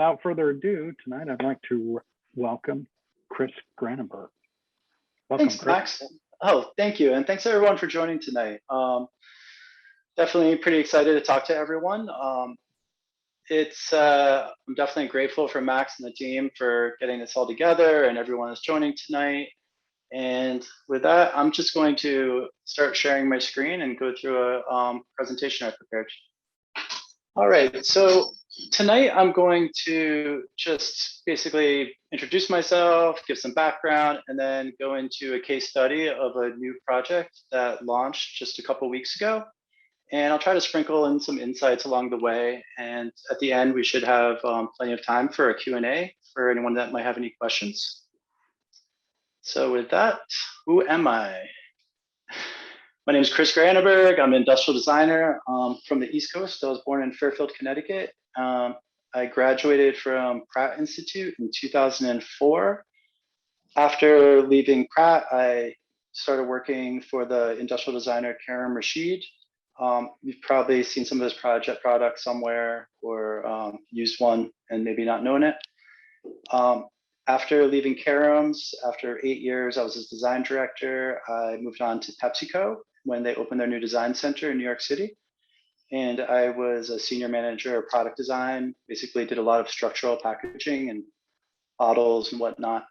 without further ado, tonight I'd like to welcome Chris Granneberg. Welcome, Thanks, Chris. Max. Oh, thank you. And thanks everyone for joining tonight. Definitely pretty excited to talk to everyone. I'm definitely grateful for Max and the team for getting this all together and everyone is joining tonight. And with that, I'm just going to start sharing my screen and go through a presentation I prepared. All right, so tonight I'm going to just basically introduce myself, give some background, and then go into a case study of a new project that launched just a couple weeks ago. And I'll try to sprinkle in some insights along the way. And at the end, we should have plenty of time for a Q&A for anyone that might have any questions. So with that, who am I? My name is Chris Granneberg. I'm an industrial designer from the East Coast. I was born in Fairfield, Connecticut. I graduated from Pratt Institute in 2004. After leaving Pratt, I started working for the industrial designer Karim Rashid. You've probably seen some of his products somewhere or used one and maybe not known it. After leaving Karim's, after 8 years, I was his design director. I moved on to Pepsico when they opened their new design center in New York City. And I was a senior manager of product design, basically did a lot of structural packaging and bottles and whatnot.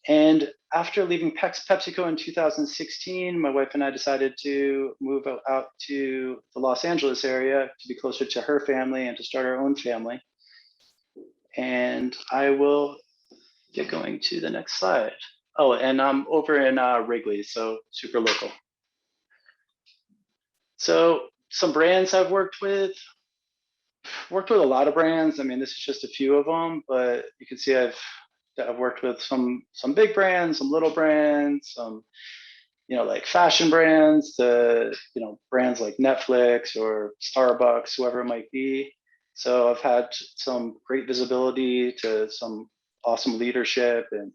And after leaving PepsiCo in 2016, my wife and I decided to move out to the Los Angeles area to be closer to her family and to start our own family. And I will get going to the next slide. Oh, and I'm over in Wrigley, so super local. So some brands I've worked with a lot of brands. I mean, this is just a few of them, but you can see I've worked with some big brands, some little brands, some like fashion brands, brands like Netflix or Starbucks, whoever it might be. So I've had some great visibility to some awesome leadership and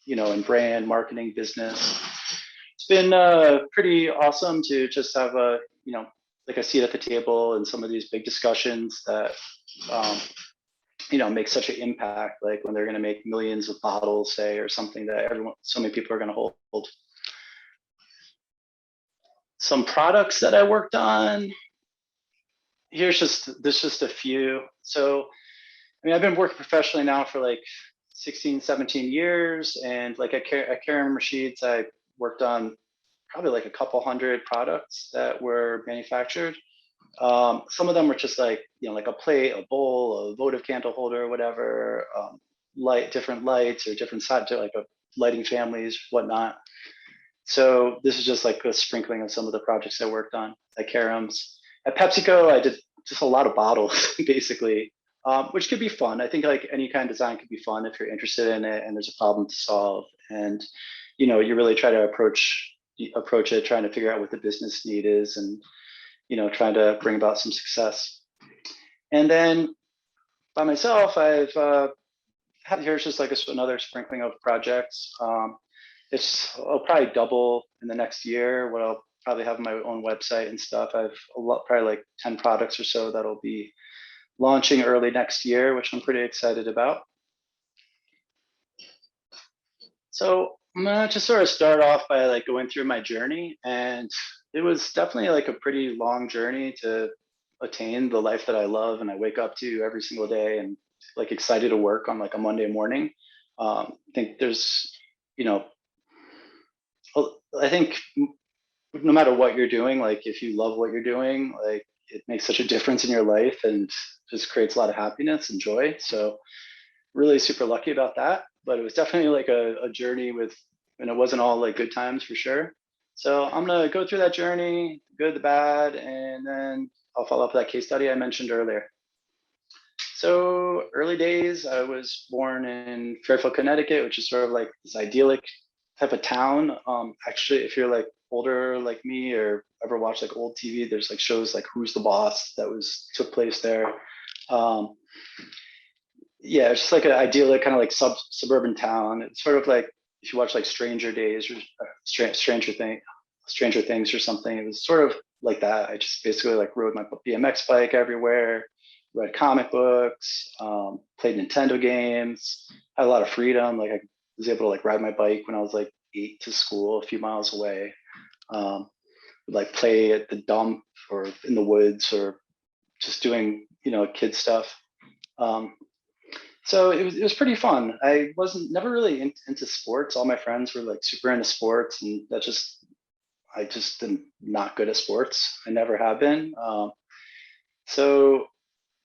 in brand marketing business. It's been pretty awesome to just have like a seat at the table in some of these big discussions that make such an impact, like when they're going to make millions of bottles, say, or something that so many people are going to hold. Some products that I worked on. There's just a few. So, I mean, I've been working professionally now for like 16, 17 years. And like at Karim Rashid's, I worked on probably like a couple hundred products that were manufactured. Some of them were just like, like a plate, a bowl, a votive candle holder, whatever, different lights or different side to like lighting families, whatnot. So this is just like a sprinkling of some of the projects I worked on at Karim's. At Pepsico, I did just a lot of bottles, basically, which could be fun. I think like any kind of design could be fun if you're interested in it and there's a problem to solve. And, you really try to approach it, trying to figure out what the business need is and, trying to bring about some success. And then by myself, here's just like another sprinkling of projects. I'll probably double in the next year what I'll probably have my own website and stuff. I've probably like 10 products or so that'll be launching early next year, which I'm pretty excited about. So I'm gonna just sort of start off by like going through my journey, and it was definitely like a pretty long journey to attain the life that I love and I wake up to every single day and like excited to work on like a Monday morning. I think there's, I think no matter what you're doing, like if you love what you're doing, like it makes such a difference in your life and just creates a lot of happiness and joy. So really super lucky about that. But it was definitely like a journey and it wasn't all like good times for sure. So I'm gonna go through that journey, good, the bad, and then I'll follow up with that case study I mentioned earlier. So early days, I was born in Fairfield, Connecticut, which is sort of like this idyllic type of town. Actually, if you're like older like me or ever watched like old TV, there's like shows like Who's the Boss that took place there. Yeah, it's just like an idyllic kind of like suburban town. It's sort of like if you watch like Stranger Days or Stranger Things or something. It was sort of like that. I just basically like rode my BMX bike everywhere, read comic books, played Nintendo games, had a lot of freedom. Like I was able to like ride my bike when I was like 8 to school, a few miles away. Like play at the dump or in the woods or just doing, kid stuff. So it was pretty fun. I wasn't never really into sports. All my friends were like super into sports, and I just am not good at sports. I never have been. So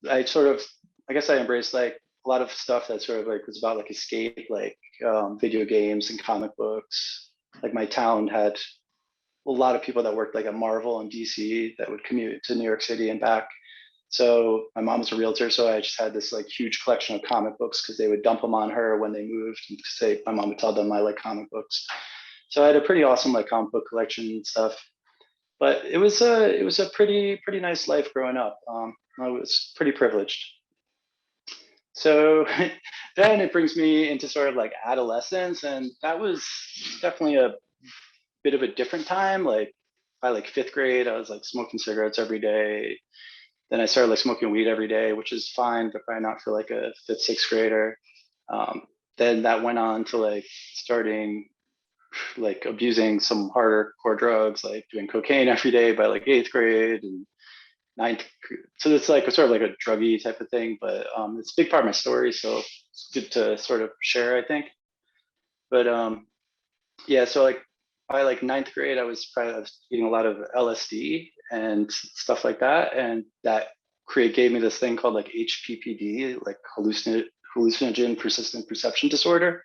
I sort of, I guess I embraced like a lot of stuff that sort of like was about like escape, like video games and comic books. Like my town had a lot of people that worked like at Marvel and DC that would commute to New York City and back. So my mom was a realtor, so I just had this like huge collection of comic books because they would dump them on her when they moved, and say my mom would tell them I like comic books. So I had a pretty awesome like comic book collection and stuff. But it was a pretty nice life growing up. I was pretty privileged. So then it brings me into sort of like adolescence, and that was definitely a bit of a different time. Like by like fifth grade, I was like smoking cigarettes every day. Then I started like smoking weed every day, which is fine, but probably not for like a fifth, sixth grader. Um, then that went on to like starting like abusing some harder core drugs, like doing cocaine every day by like eighth grade and ninth. So it's like a sort of like a druggy type of thing, but it's a big part of my story. So it's good to sort of share, I think. But yeah, so like by like ninth grade, I was eating a lot of LSD and stuff like that, and that gave me this thing called like HPPD, like hallucinogen persistent perception disorder,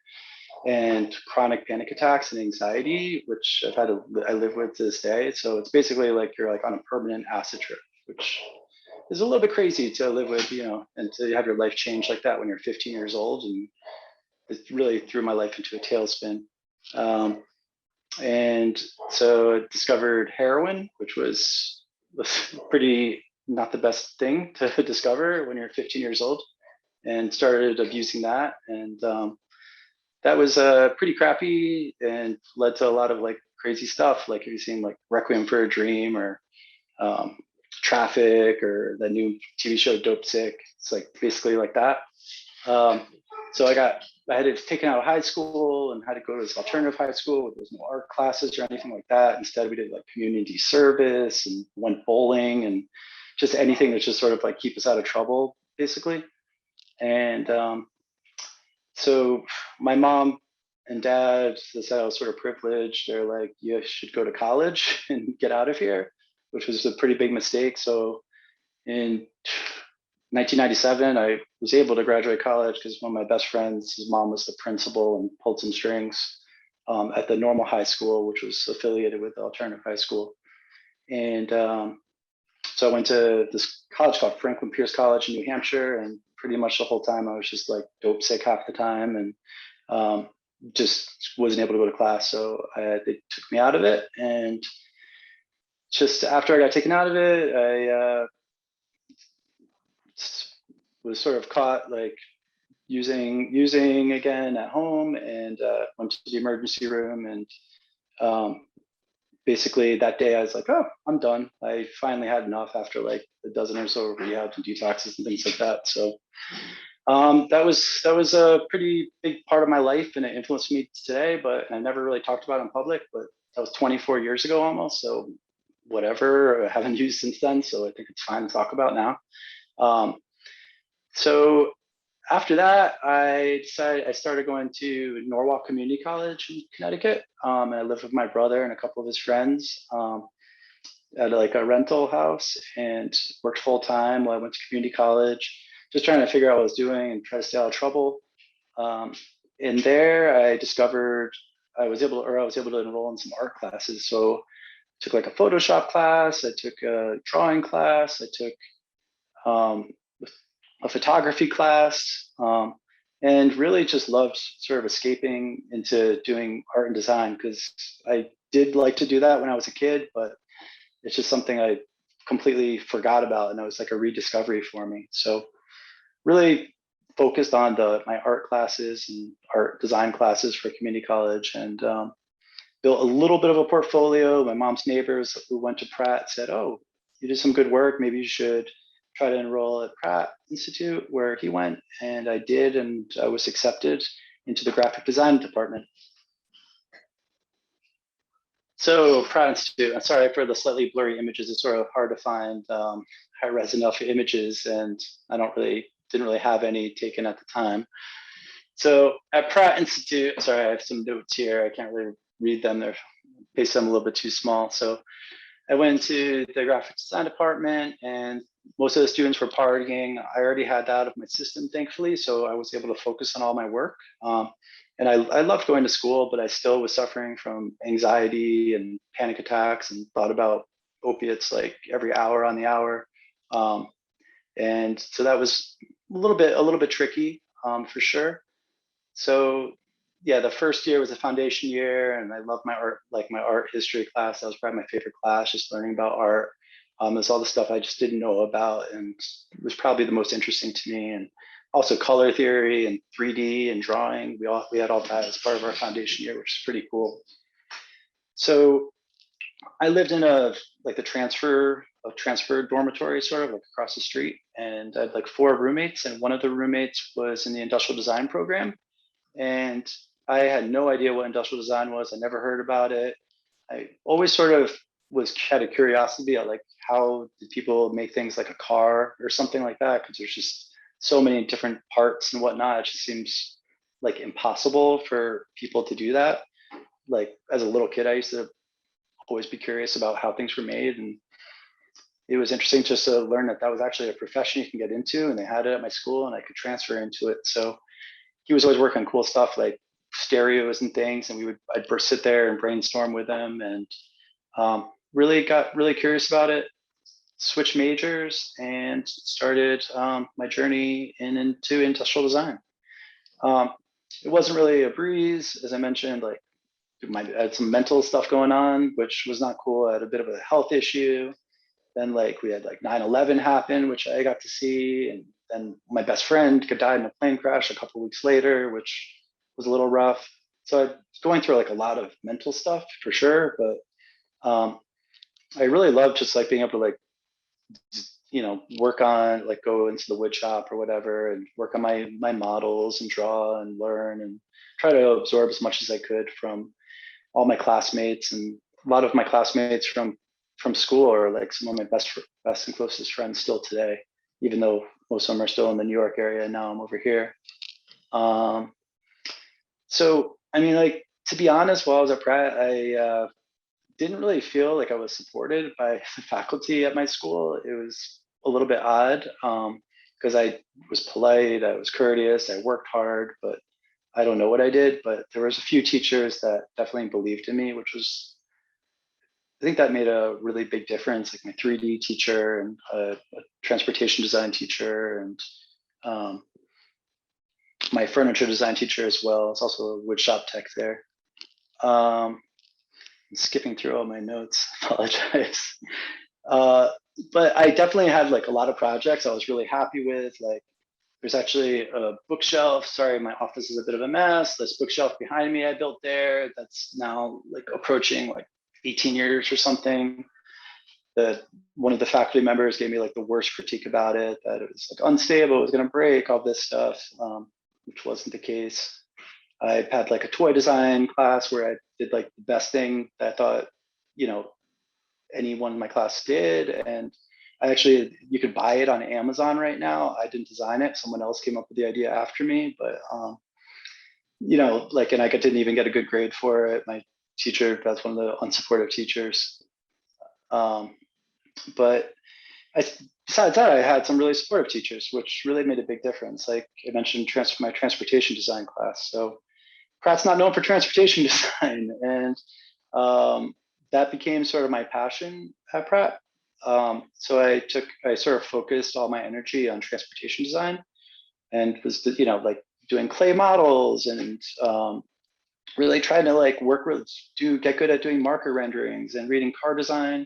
and chronic panic attacks and anxiety, which I live with to this day. So it's basically like you're like on a permanent acid trip, which is a little bit crazy to live with, and to have your life change like that when you're 15 years old, and it really threw my life into a tailspin. Um, and so I discovered heroin, which was pretty not the best thing to discover when you're 15 years old, and started abusing that. And that was pretty crappy and led to a lot of like crazy stuff. Like, have you seen like Requiem for a Dream or um, Traffic or the new TV show Dope Sick? It's like basically like that. Um, so I had to taken out of high school and had to go to this alternative high school where there was no art classes or anything like that. Instead, we did like community service and went bowling and just anything that's just sort of like keep us out of trouble, basically. And so my mom and dad said I was sort of privileged. They're like, you should go to college and get out of here, which was a pretty big mistake. So in 1997, I was able to graduate college because one of my best friends, his mom was the principal and pulled some strings at the normal high school, which was affiliated with the alternative high school. And so I went to this college called Franklin Pierce College in New Hampshire, and pretty much the whole time I was just like dope sick half the time, and just wasn't able to go to class. So they took me out of it, and just after I got taken out of it, I was sort of caught like using again at home, and went to the emergency room, and basically that day I was like, oh, I'm done. I finally had enough after like a dozen or so rehabs and detoxes and things like that. So that was a pretty big part of my life, and it influenced me today, but I never really talked about it in public. But that was 24 years ago almost. So whatever, I haven't used since then. So I think it's fine to talk about now. So after that, I started going to Norwalk Community College in Connecticut. And I lived with my brother and a couple of his friends at like a rental house, and worked full time while I went to community college, just trying to figure out what I was doing and try to stay out of trouble. In there, I discovered I was able to enroll in some art classes. So I took like a Photoshop class, I took a drawing class, I took a photography class, and really just loved sort of escaping into doing art and design, because I did like to do that when I was a kid, but it's just something I completely forgot about, and it was like a rediscovery for me. So really focused on my art classes and art design classes for community college, and built a little bit of a portfolio. My mom's neighbors who went to Pratt said, oh, you did some good work, maybe you should try to enroll at Pratt Institute where he went, and I did, and I was accepted into the graphic design department. So Pratt Institute, I'm sorry for the slightly blurry images. It's sort of hard to find high-res enough images, and I didn't really have any taken at the time. So at Pratt Institute, sorry, I have some notes here. I can't really read them. They're based on a little bit too small. So I went to the graphic design department, and most of the students were partying. I already had that out of my system, thankfully, so I was able to focus on all my work. And I loved going to school, but I still was suffering from anxiety and panic attacks, and thought about opiates like every hour on the hour. And so that was a little bit tricky, for sure. So yeah, the first year was a foundation year, and I loved my art history class. That was probably my favorite class, just learning about art. It was all the stuff I just didn't know about, and it was probably the most interesting to me. And also color theory and 3D and drawing. We had all that as part of our foundation year, which is pretty cool. So I lived in the transfer dormitory, sort of like across the street, and I had like 4 roommates, and one of the roommates was in the industrial design program. And I had no idea what industrial design was. I never heard about it. I always sort of had a curiosity at like, how did people make things like a car or something like that? Because there's just so many different parts and whatnot. It just seems like impossible for people to do that. Like as a little kid, I used to always be curious about how things were made. And it was interesting just to learn that that was actually a profession you can get into, and they had it at my school and I could transfer into it. So he was always working on cool stuff like stereos and things, and I'd sit there and brainstorm with him, and really got really curious about it, switched majors, and started my journey into industrial design. It wasn't really a breeze, as I mentioned. Like I had some mental stuff going on, which was not cool. I had a bit of a health issue. Then like we had like 9/11 happen, which I got to see, and then my best friend died in a plane crash a couple of weeks later, which was a little rough. So I was going through like a lot of mental stuff for sure, but I really loved just like being able to like, work on, like go into the wood shop or whatever and work on my models and draw and learn and try to absorb as much as I could from all my classmates. And a lot of my classmates from school are like some of my best and closest friends still today, even though most of them are still in the New York area. Now I'm over here. So, I mean, like, to be honest, while I was at Pratt, I didn't really feel like I was supported by the faculty at my school. It was a little bit odd, because I was polite, I was courteous, I worked hard, but I don't know what I did. But there was a few teachers that definitely believed in me, which was, I think that made a really big difference. Like my 3D teacher and a transportation design teacher, and my furniture design teacher as well. It's also a wood shop tech there. I'm skipping through all my notes. Apologize. But I definitely had like a lot of projects I was really happy with. Like there's actually a bookshelf. Sorry, my office is a bit of a mess. This bookshelf behind me I built there. That's now like approaching like 18 years or something. That one of the faculty members gave me like the worst critique about it, that it was like unstable, it was going to break, all this stuff, which wasn't the case. I had like a toy design class where I did like the best thing that I thought, anyone in my class did. And you could buy it on Amazon right now. I didn't design it. Someone else came up with the idea after me, but, and I didn't even get a good grade for it. My teacher, that's one of the unsupportive teachers. But besides that, I had some really supportive teachers, which really made a big difference. Like I mentioned, my transportation design class. So Pratt's not known for transportation design, and that became sort of my passion at Pratt. So I sort of focused all my energy on transportation design, and was like doing clay models and really trying to like get good at doing marker renderings and reading car design.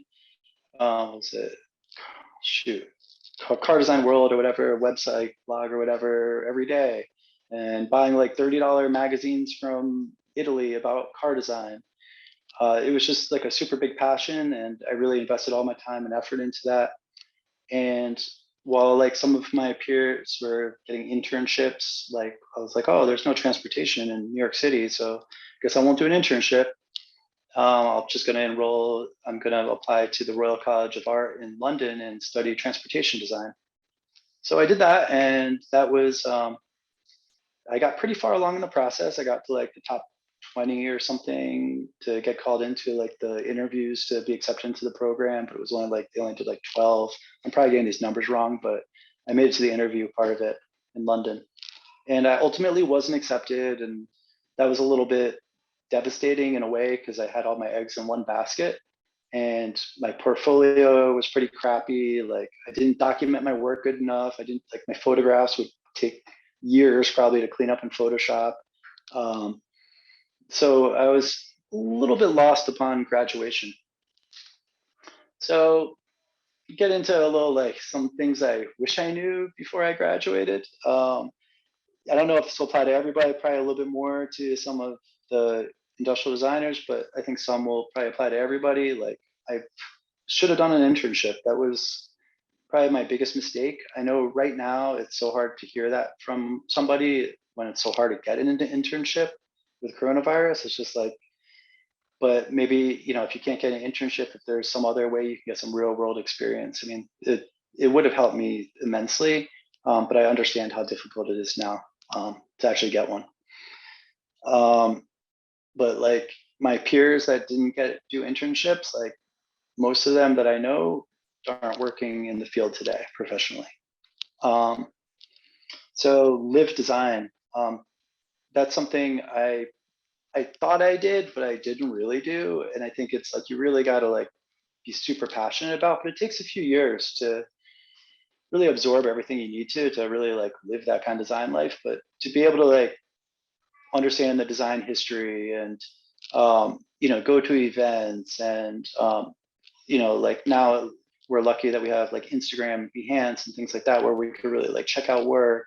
Was it Car Design World or whatever, website blog or whatever every day, and buying like $30 magazines from Italy about car design. It was just like a super big passion, and I really invested all my time and effort into that. And while like some of my peers were getting internships, like I was like, oh, there's no transportation in New York City, so I guess I won't do an internship. I'm just going to enroll. I'm going to apply to the Royal College of Art in London and study transportation design. So I did that, and that was I got pretty far along in the process. I got to like the top 20 or something to get called into like the interviews to be accepted into the program, but it was only like they only did like 12. I'm probably getting these numbers wrong, but I made it to the interview part of it in London, and I ultimately wasn't accepted, and that was a little bit devastating in a way because I had all my eggs in one basket, and my portfolio was pretty crappy. Like I didn't document my work good enough. I didn't like my photographs would take years probably to clean up in Photoshop. Um, so I was a little bit lost upon graduation. So get into a little like some things I wish I knew before I graduated. I don't know if this will apply to everybody, probably a little bit more to some of the industrial designers, but I think some will probably apply to everybody. Like I should have done an internship. That was probably my biggest mistake. I know right now it's so hard to hear that from somebody when it's so hard to get an internship with coronavirus. It's just like, but maybe, you know, if you can't get an internship, if there's some other way you can get some real world experience. I mean, it would have helped me immensely, but I understand how difficult it is now to actually get one. But like my peers that didn't do internships, like most of them that I know aren't working in the field today professionally. So live design, that's something I thought I did, but I didn't really do. And I think it's like you really got to like be super passionate about, but it takes a few years to really absorb everything you need to really like live that kind of design life. But to be able to like understand the design history and you know, go to events and you know, like now we're lucky that we have like Instagram, Behance, and things like that, where we could really like check out work.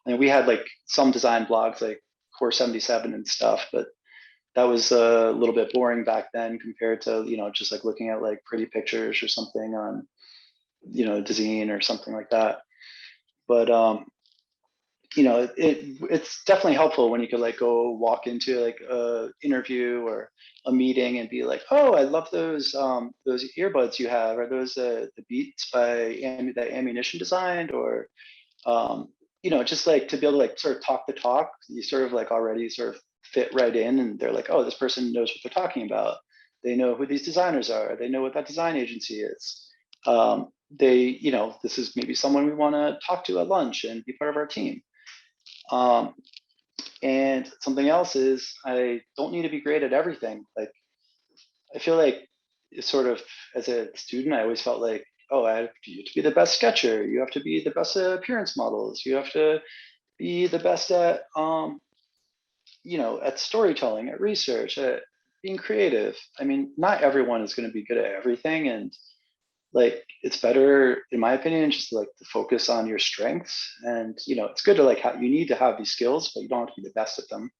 And we had like some design blogs like Core 77 and stuff, but that was a little bit boring back then compared to, you know, just like looking at like pretty pictures or something on, you know, Dezeen or something like that. But you know, it's definitely helpful when you could like go walk into like a interview or a meeting and be like, oh, I love those earbuds you have. Are those the Beats by that Ammunition designed? Or you know, just like to be able to like sort of talk the talk, you sort of like already sort of fit right in, and they're like, oh, this person knows what they're talking about. They know who these designers are. They know what that design agency is. They, you know, this is maybe someone we want to talk to at lunch and be part of our team. And something else is I don't need to be great at everything. Like I feel like it's sort of as a student, I always felt like, oh, you have to be the best sketcher. You have to be the best at appearance models. You have to be the best at, you know, at storytelling, at research, at being creative. I mean, not everyone is going to be good at everything, and like it's better, in my opinion, just to, like to focus on your strengths. And you know, it's good to like you need to have these skills, but you don't have to be the best at them.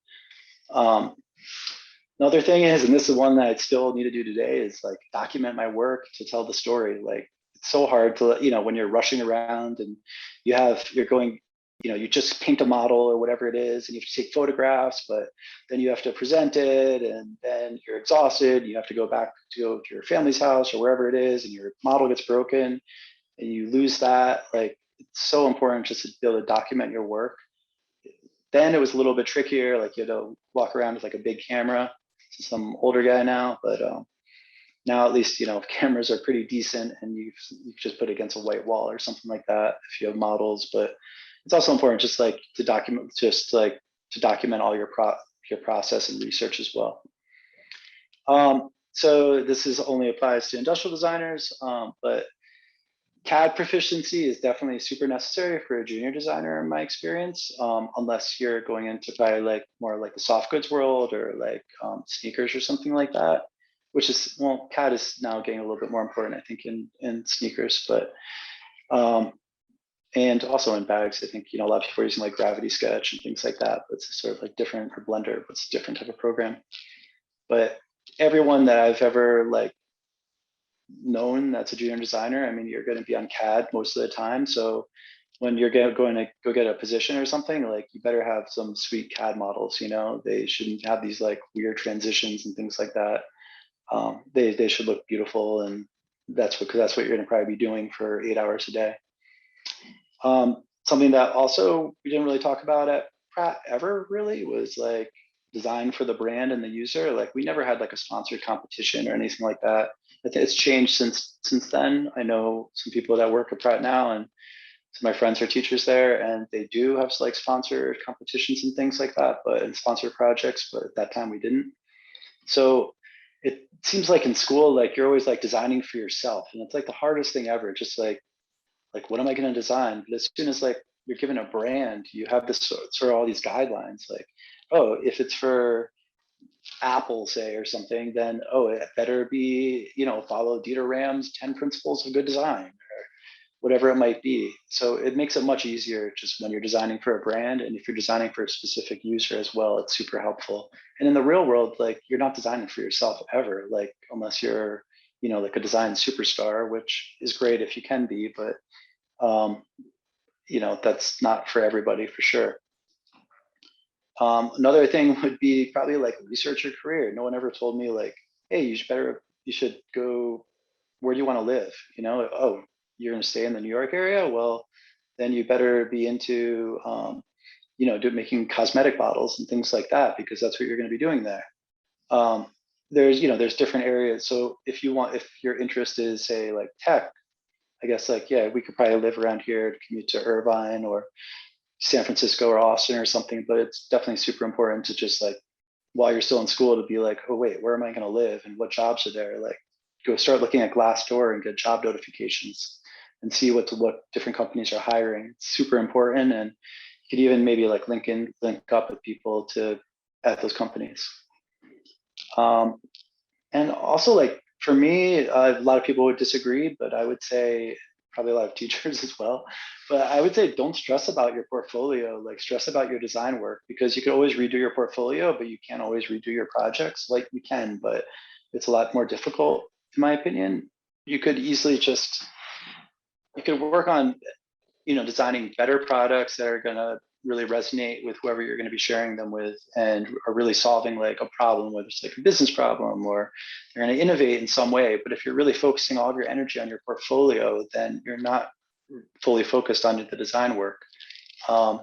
Another thing is, and this is one that I still need to do today, is like document my work to tell the story. Like it's so hard to, you know, when you're rushing around and you're going, you know, you just paint a model or whatever it is, and you have to take photographs, but then you have to present it, and then you're exhausted. You have to go back to your family's house or wherever it is, and your model gets broken, and you lose that. Like it's so important just to be able to document your work. Then it was a little bit trickier. Like you had to walk around with like a big camera. Some older guy now, but now at least, you know, cameras are pretty decent, and you just put it against a white wall or something like that if you have models. But it's also important just like to document, all your process and research as well. So this only applies to industrial designers, but CAD proficiency is definitely super necessary for a junior designer in my experience, unless you're going into probably like more like the soft goods world or like sneakers or something like that, which is, well, CAD is now getting a little bit more important, I think, in sneakers, but and also in bags. I think, you know, a lot of people are using like Gravity Sketch and things like that, but it's sort of like different, or Blender, but it's a different type of program. But everyone that I've ever like known as a junior designer, I mean, you're going to be on CAD most of the time. So when you're going to go get a position or something, like you better have some sweet CAD models, you know, they shouldn't have these like weird transitions and things like that. They should look beautiful, and that's what you're going to probably be doing for 8 hours a day. Something that also we didn't really talk about at Pratt ever really was like design for the brand and the user. Like we never had like a sponsored competition or anything like that. I think it's changed since then. I know some people that work at Pratt now, and some of my friends are teachers there, and they do have like sponsored competitions and things like that, but and sponsored projects. But at that time we didn't. So it seems like in school, like you're always like designing for yourself, and it's like the hardest thing ever. Just like what am I going to design? But as soon as like you're given a brand, you have this sort of all these guidelines. Like, oh, if it's for Apple, say, or something, then oh, it better be, you know, follow Dieter Ram's 10 principles of good design, or whatever it might be. So it makes it much easier just when you're designing for a brand, and if you're designing for a specific user as well, it's super helpful. And in the real world, like you're not designing for yourself ever, like unless you're, you know, like a design superstar, which is great if you can be, but you know, that's not for everybody for sure. Another thing would be probably like research your career. No one ever told me like, hey, you should go, where do you want to live? You know, oh, you're going to stay in the New York area? Well, then you better be into, you know, making cosmetic bottles and things like that, because that's what you're going to be doing there. There's, you know, there's different areas. So if your interest is say like tech, I guess like, yeah, we could probably live around here, commute to Irvine or San Francisco or Austin or something, but it's definitely super important to just like, while you're still in school, to be like, oh wait, where am I going to live and what jobs are there? Like go start looking at Glassdoor and get job notifications and see what different companies are hiring. It's super important. And you could even maybe like link up with people at those companies. And also like for me, a lot of people would disagree, but I would say probably a lot of teachers as well. But I would say don't stress about your portfolio, like stress about your design work, because you can always redo your portfolio, but you can't always redo your projects. Like you can, but it's a lot more difficult, in my opinion. You could easily you could work on, you know, designing better products that are gonna really resonate with whoever you're going to be sharing them with, and are really solving like a problem, whether it's like a business problem or you're going to innovate in some way. But if you're really focusing all of your energy on your portfolio, then you're not fully focused on the design work. I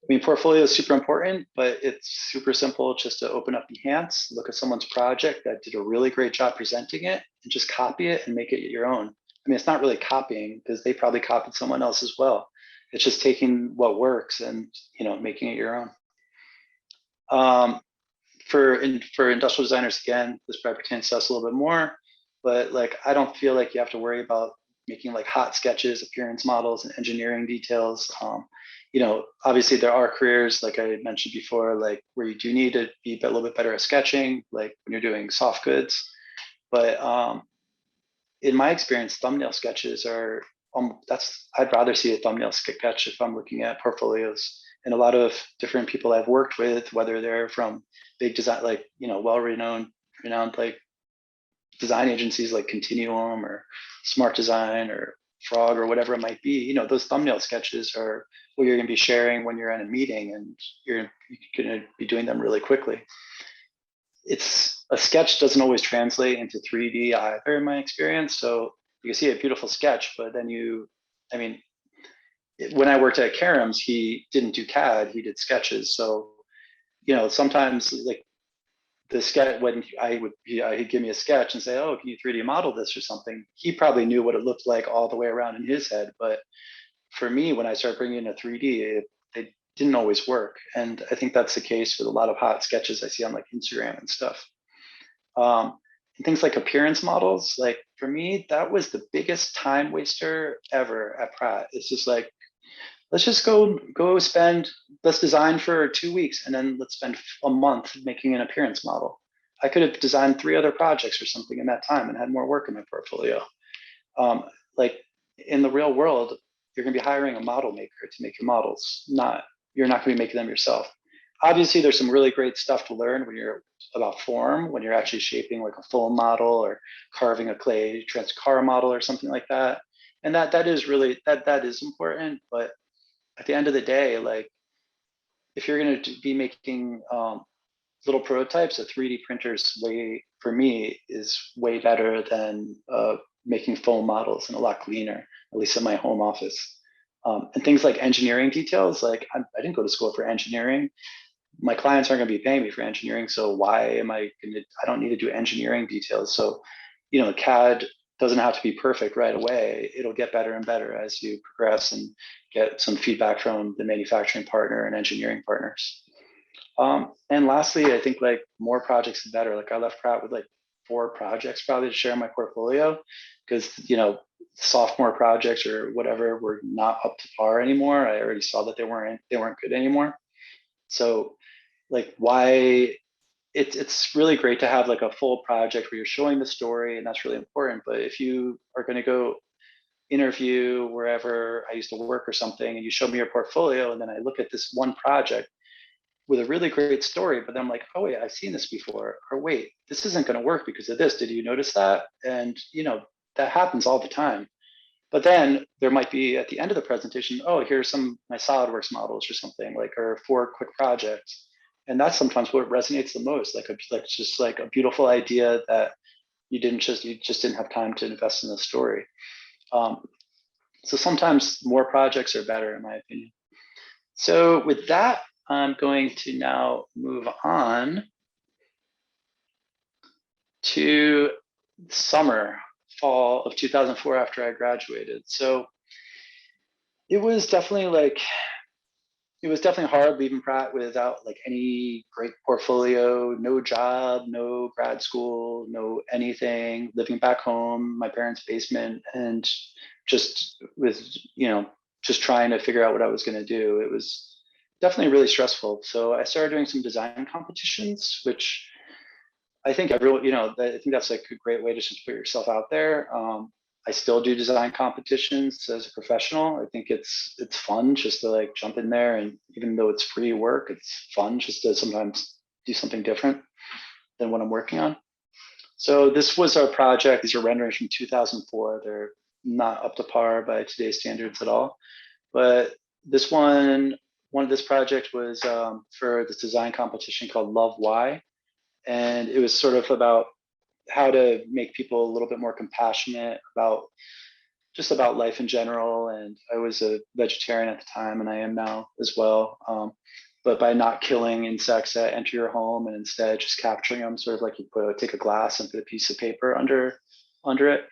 mean, portfolio is super important, but it's super simple just to open up Behance, look at someone's project that did a really great job presenting it, and just copy it and make it your own. I mean, it's not really copying because they probably copied someone else as well. It's just taking what works and, you know, making it your own. For industrial designers, again, this probably pertains to us a little bit more, but like I don't feel like you have to worry about making like hot sketches, appearance models, and engineering details. You know, obviously there are careers, like I mentioned before, like where you do need to be a little bit better at sketching, like when you're doing soft goods. But in my experience, thumbnail sketches are I'd rather see a thumbnail sketch if I'm looking at portfolios. And a lot of different people I've worked with, whether they're from big design, like, you know, renowned like design agencies like Continuum or Smart Design or Frog or whatever it might be, you know, those thumbnail sketches are what you're going to be sharing when you're in a meeting, and you're going to be doing them really quickly. It's a sketch doesn't always translate into 3D either, in my experience. So you can see a beautiful sketch, but then I mean, when I worked at Karam's, he didn't do CAD, he did sketches. So, you know, sometimes like the sketch, when he'd give me a sketch and say, oh, can you 3D model this or something? He probably knew what it looked like all the way around in his head. But for me, when I started bringing in a 3D, it didn't always work. And I think that's the case with a lot of hot sketches I see on like Instagram and stuff. And things like appearance models, like for me, that was the biggest time waster ever at Pratt. It's just like, let's just let's design for 2 weeks, and then let's spend a month making an appearance model. I could have designed 3 other projects or something in that time and had more work in my portfolio. Like in the real world, you're going to be hiring a model maker to make your models. You're not going to be making them yourself. obviously there's some really great stuff to learn when you're about form, when you're actually shaping like a foam model or carving a clay car model or something like that. And that is really, that is important. But at the end of the day, like if you're going to be making little prototypes, a 3D printer's way, for me, is way better than making foam models and a lot cleaner, at least in my home office. And things like engineering details, like I didn't go to school for engineering. My clients aren't going to be paying me for engineering, so why am I going to? I don't need to do engineering details. So, you know, CAD doesn't have to be perfect right away. It'll get better and better as you progress and get some feedback from the manufacturing partner and engineering partners. And lastly, I think like more projects the better. Like I left Pratt with like 4 projects probably to share in my portfolio, because you know, sophomore projects or whatever were not up to par anymore. I already saw that they weren't good anymore. So like why it's really great to have like a full project where you're showing the story, and that's really important. But if you are going to go interview wherever I used to work or something, and you show me your portfolio, and then I look at this one project with a really great story, but then I'm like, oh wait, I've seen this before, or wait, this isn't going to work because of this. Did you notice that? And you know, that happens all the time. But then there might be at the end of the presentation, oh, here's some my SolidWorks models or something, like, or 4 quick projects. And that's sometimes what resonates the most, like just like a beautiful idea that you just didn't have time to invest in the story. So sometimes more projects are better, in my opinion. So with that, I'm going to now move on to fall of 2004 after I graduated. So it was definitely hard leaving Pratt without like any great portfolio, no job, no grad school, no anything, living back home, my parents' basement, and just with, you know, just trying to figure out what I was going to do. It was definitely really stressful. So I started doing some design competitions, which I think everyone, you know, I think that's like a great way to just put yourself out there. I still do design competitions as a professional. I think it's fun just to like jump in there, and even though it's free work, it's fun just to sometimes do something different than what I'm working on. So this was our project. These are renderings from 2004. They're not up to par by today's standards at all. But this one of this project was for this design competition called Love Why. And it was sort of about how to make people a little bit more compassionate about just about life in general. And I was a vegetarian at the time, and I am now as well. But by not killing insects that enter your home, and instead just capturing them, sort of like you take a glass and put a piece of paper under it.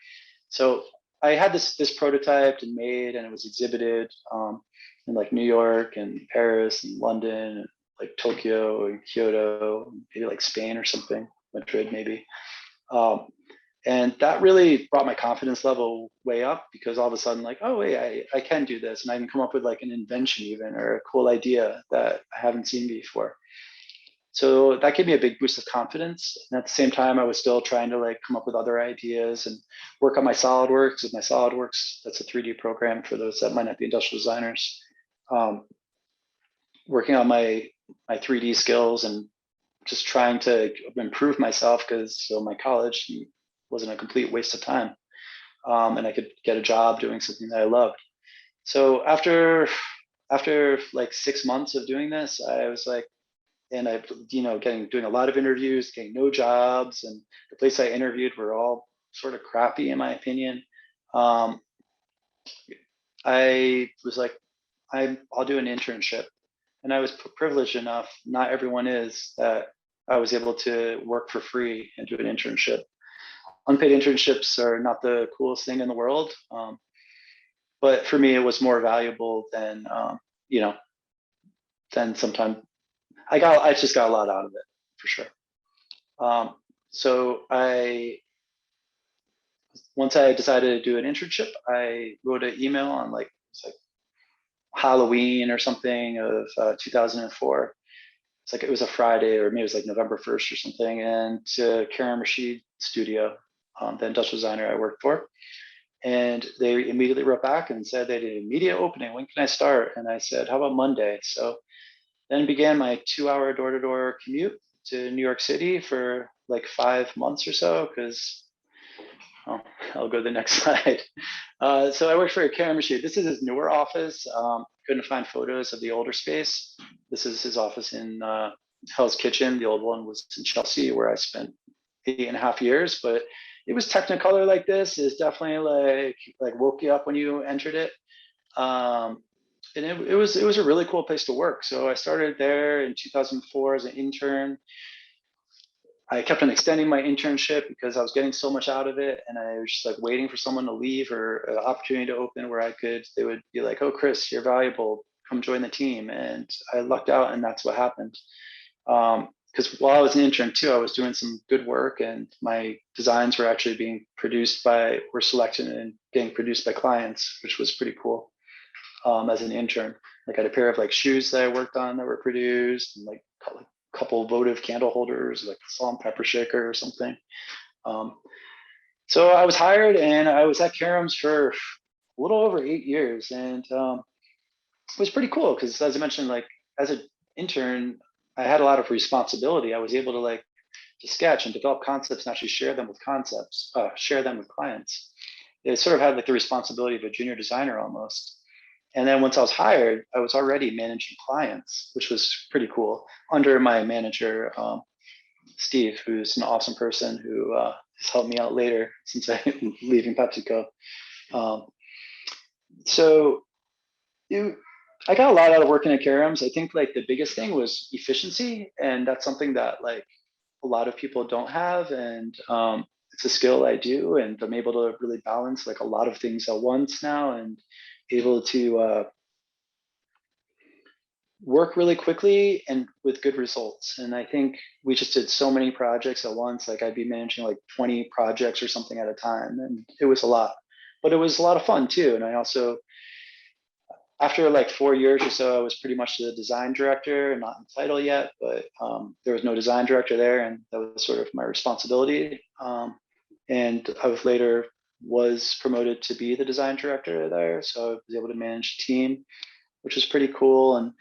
So I had this prototyped and made, and it was exhibited in like New York and Paris and London and like Tokyo and Kyoto, maybe like Spain or something, Madrid maybe. And that really brought my confidence level way up, because all of a sudden, like, oh wait, I can do this, and I can come up with like an invention even, or a cool idea that I haven't seen before. So that gave me a big boost of confidence. And at the same time, I was still trying to like come up with other ideas and work on my SolidWorks. With my SolidWorks, that's a 3D program for those that might not be industrial designers. Working on my 3D skills and just trying to improve myself, because so my college wasn't a complete waste of time, and I could get a job doing something that I loved. So after like 6 months of doing this, I was like, and I, you know, doing a lot of interviews, getting no jobs, and the place I interviewed were all sort of crappy in my opinion. I was like, I'll do an internship, and I was privileged enough, not everyone is, that I was able to work for free and do an internship. Unpaid internships are not the coolest thing in the world, but for me, it was more valuable than you know, than sometimes I just got a lot out of it for sure. So once I decided to do an internship, I wrote an email on like Halloween or something of 2004. It's like it was a Friday, or maybe it was like November 1st or something, and to Granneberg Studio, the industrial designer I worked for. And they immediately wrote back and said they did an immediate opening. When can I start? And I said, how about Monday? So Then began my 2-hour door-to-door commute to New York City for like 5 months or so, because I'll go to the next slide. So I worked for Karen Rashid. This is his newer office. Couldn't find photos of the older space. This is his office in Hell's Kitchen. The old one was in Chelsea, where I spent 8.5 years. But it was Technicolor like this. It's definitely like woke you up when you entered it. And it was a really cool place to work. So I started there in 2004 as an intern. I kept on extending my internship because I was getting so much out of it, and I was just like waiting for someone to leave or an opportunity to open where they would be like, "Oh, Chris, you're valuable. Come join the team." And I lucked out, and that's what happened. Because while I was an intern too, I was doing some good work, and my designs were actually were selected and getting produced by clients, which was pretty cool. As an intern, like I had a pair of like shoes that I worked on that were produced, and like couple votive candle holders, like salt and pepper shaker or something. So I was hired, and I was at Karams for a little over 8 years, and it was pretty cool because, as I mentioned, like as an intern, I had a lot of responsibility. I was able to sketch and develop concepts and actually share them with clients. It sort of had like the responsibility of a junior designer almost. And then once I was hired, I was already managing clients, which was pretty cool, under my manager, Steve, who's an awesome person who has helped me out later since I'm leaving PepsiCo. So I got a lot out of working at Karams. I think like the biggest thing was efficiency, and that's something that like a lot of people don't have, and it's a skill I do, and I'm able to really balance like a lot of things at once now, and able to work really quickly and with good results. And I think we just did so many projects at once. Like I'd be managing like 20 projects or something at a time, and it was a lot, but it was a lot of fun too. And I also, after like 4 years or so, I was pretty much the design director, not in title yet, but there was no design director there, and that was sort of my responsibility. And I was later promoted to be the design director there, so I was able to manage a team, which was pretty cool. And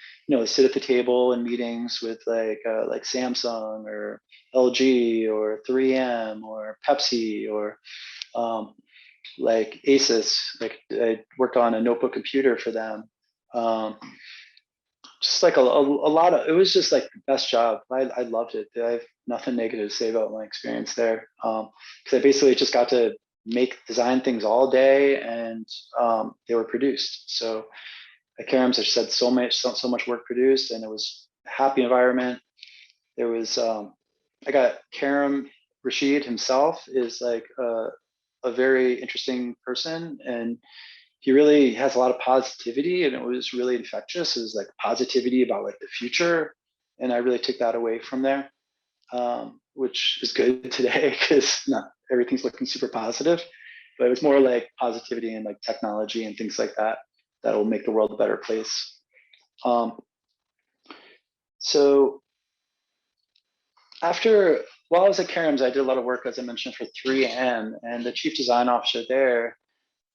sit at the table in meetings with like Samsung or LG or 3M or Pepsi or like Asus. Like I worked on a notebook computer for them. Just like a lot of, it was just like the best job. I loved it. I have nothing negative to say about my experience there. Because I basically just got to design things all day, and they were produced. So at Karams, I just had so much work produced, and it was a happy environment. There was I got Karam Rashid himself is like a very interesting person, and he really has a lot of positivity, and it was really infectious. It was like positivity about like the future, and I really took that away from there, which is good today because not everything's looking super positive, but it was more like positivity and like technology and things like that will make the world a better place. So while I was at Karams, I did a lot of work, as I mentioned, for 3M, and the chief design officer there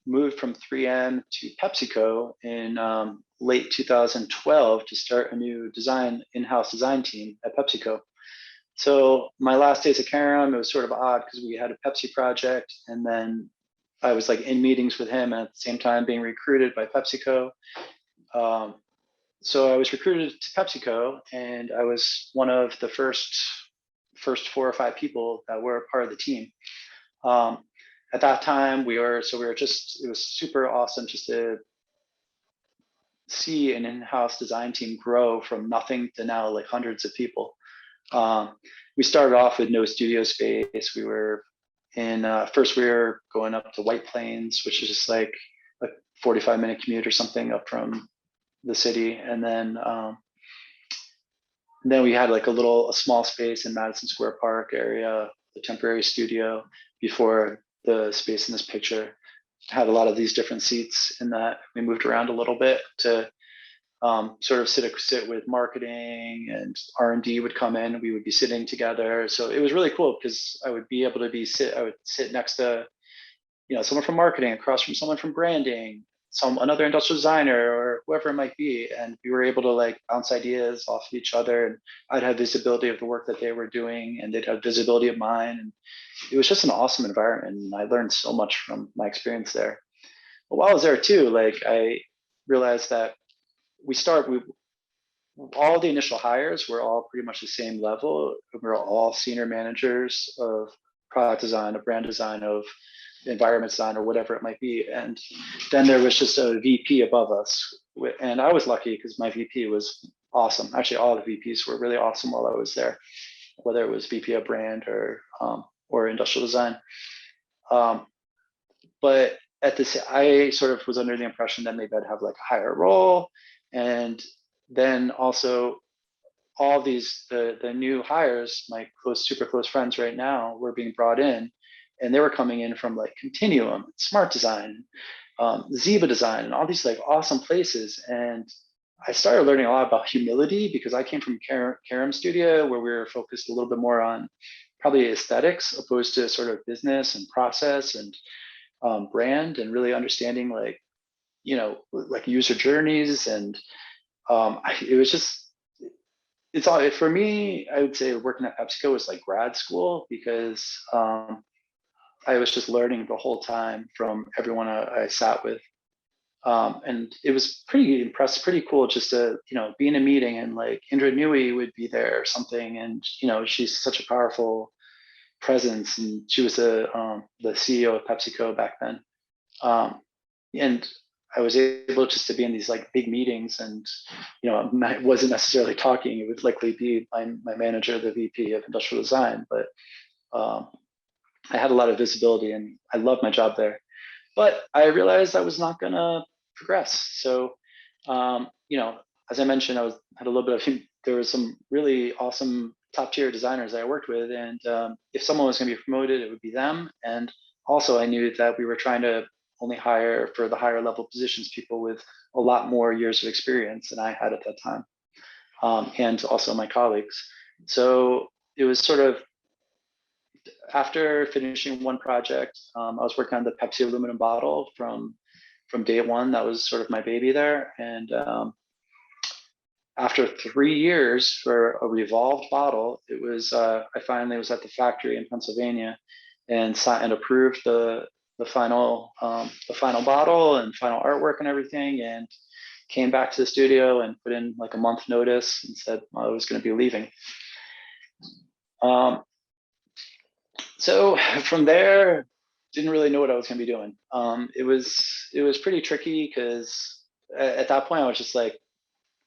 moved from 3M to PepsiCo in late 2012 to start a new in-house design team at PepsiCo. So my last days at Karam, it was sort of odd because we had a Pepsi project, and then I was like in meetings with him and at the same time being recruited by PepsiCo. So I was recruited to PepsiCo, and I was one of the first 4 or 5 people that were part of the team. At that time, it was super awesome just to see an in-house design team grow from nothing to now like hundreds of people. We started off with no studio space. We were first we were going up to White Plains, which is just like a 45-minute commute or something up from the city. And then we had like a small space in Madison Square Park area, the temporary studio, before the space in this picture had a lot of these different seats, in that we moved around a little bit to sort of sit with marketing, and R&D would come in, we would be sitting together. So it was really cool because I would be able to I would sit next to someone from marketing, across from someone from branding, another industrial designer or whoever it might be, and we were able to like bounce ideas off of each other, and I'd have visibility of the work that they were doing and they'd have visibility of mine, and it was just an awesome environment, and I learned so much from my experience there. But while I was there too, like I realized that all the initial hires were all pretty much the same level. We were all senior managers of product design, of brand design, of environment design, or whatever it might be. And then there was just a VP above us. And I was lucky because my VP was awesome. Actually, all the VPs were really awesome while I was there, whether it was VP of brand or industrial design. But at this, I sort of was under the impression that maybe I'd have like a higher role. And then also all these, the new hires, my super close friends right now were being brought in, and they were coming in from like Continuum, Smart Design, Ziba Design, and all these like awesome places. And I started learning a lot about humility because I came from Karam Studio, where we were focused a little bit more on probably aesthetics opposed to sort of business and process and brand, and really understanding like, like user journeys. And it was just, it's all for me. I would say working at Pepsico was like grad school because I was just learning the whole time from everyone I sat with. And it was pretty cool just to, be in a meeting and like Indra Nui would be there or something. And, she's such a powerful presence, and she was the CEO of PepsiCo back then. And I was able just to be in these like big meetings, and I wasn't necessarily talking. It would likely be my manager, the VP of industrial design, but I had a lot of visibility, and I loved my job there. But I realized I was not going to progress. So, as I mentioned, had a little bit of, there was some really awesome top tier designers that I worked with, and if someone was going to be promoted, it would be them. And also, I knew that we were trying to only hire for the higher level positions people with a lot more years of experience than I had at that time, and also my colleagues. So it was sort of, after finishing one project, I was working on the Pepsi aluminum bottle from day one. That was sort of my baby there. And after 3 years for a revolved bottle, it was I finally was at the factory in Pennsylvania and approved the final bottle and final artwork and everything, and came back to the studio and put in like a month notice and said I was going to be leaving. So from there, didn't really know what I was going to be doing. It was pretty tricky because at that point I was just like,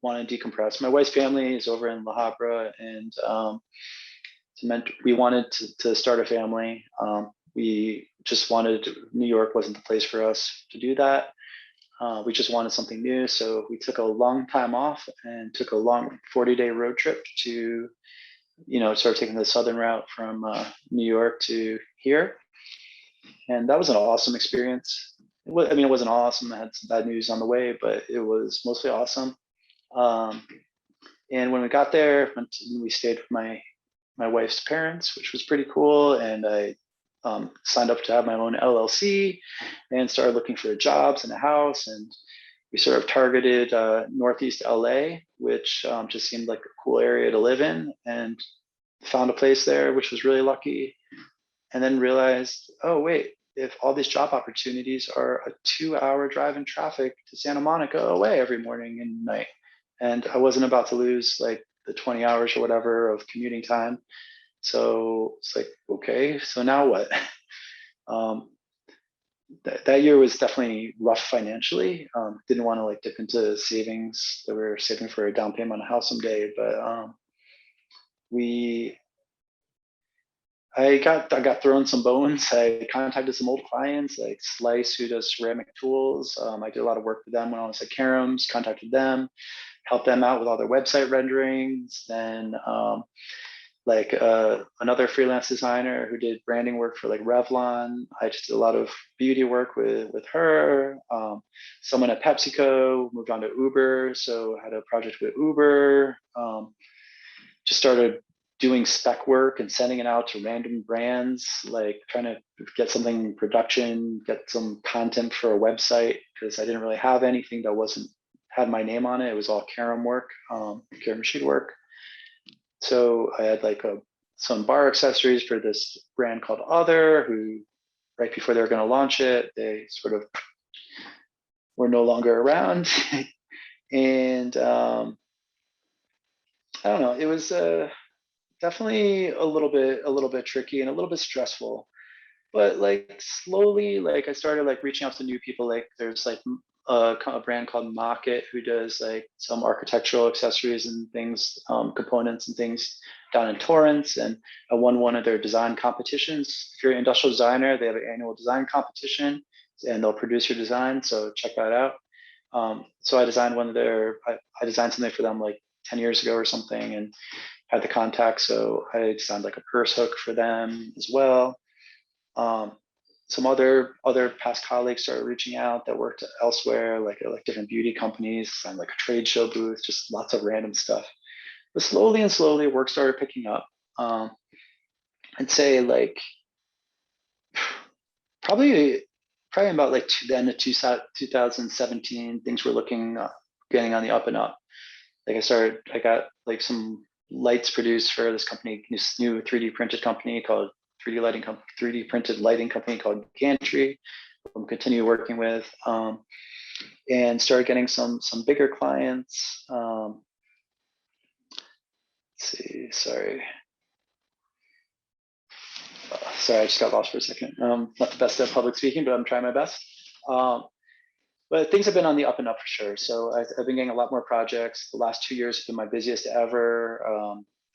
want to decompress. My wife's family is over in La Habra, and we wanted to start a family. We just wanted New York wasn't the place for us to do that. We just wanted something new, so we took a long time off and took a long 40-day road trip to, start taking the southern route from New York to here, and that was an awesome experience. It wasn't awesome. I had some bad news on the way, but it was mostly awesome. And when we got there, we stayed with my wife's parents, which was pretty cool. And I signed up to have my own LLC and started looking for jobs and a house. And we sort of targeted Northeast LA, which just seemed like a cool area to live in, and found a place there, which was really lucky. And then realized, oh, wait, if all these job opportunities are a 2-hour drive in traffic to Santa Monica away every morning and night, and I wasn't about to lose like the 20 hours or whatever of commuting time. So it's like, okay, so now what? That year was definitely rough financially. Didn't want to like dip into savings that we were saving for a down payment on a house someday, but I got thrown some bones. I contacted some old clients like Slice, who does ceramic tools. I did a lot of work with them when I was at Karam's, contacted them, helped them out with all their website renderings. Then another freelance designer who did branding work for like Revlon. I just did a lot of beauty work with her. Someone at PepsiCo moved on to Uber, so I had a project with Uber. Just started doing spec work and sending it out to random brands, like trying to get something in production, get some content for a website, because I didn't really have anything that had my name on it. It was all carom work, carom machine work. So I had like some bar accessories for this brand called Other, who right before they were going to launch it, they sort of were no longer around. And I don't know, it was definitely a little bit tricky and a little bit stressful. But like slowly, like I started like reaching out to new people. Like there's like a brand called Market who does like some architectural accessories and things, components and things down in Torrance. And I won one of their design competitions. If you're an industrial designer, they have an annual design competition and they'll produce your design. So check that out. So I designed I designed something for them like 10 years ago or something and had the contact. So I designed like a purse hook for them as well. Some other past colleagues started reaching out that worked elsewhere, like different beauty companies, and like a trade show booth, just lots of random stuff. But slowly, work started picking up. I'd say like probably about like the end of 2017, things were getting on the up and up. Like I got like some lights produced for this company, this new 3D printed company called 3D printed lighting company called Gantry. I'm continue working with, and started getting some bigger clients. Let's see, sorry, I just got lost for a second. Not the best at public speaking, but I'm trying my best. But things have been on the up and up for sure. So I've been getting a lot more projects. The last 2 years have been my busiest ever.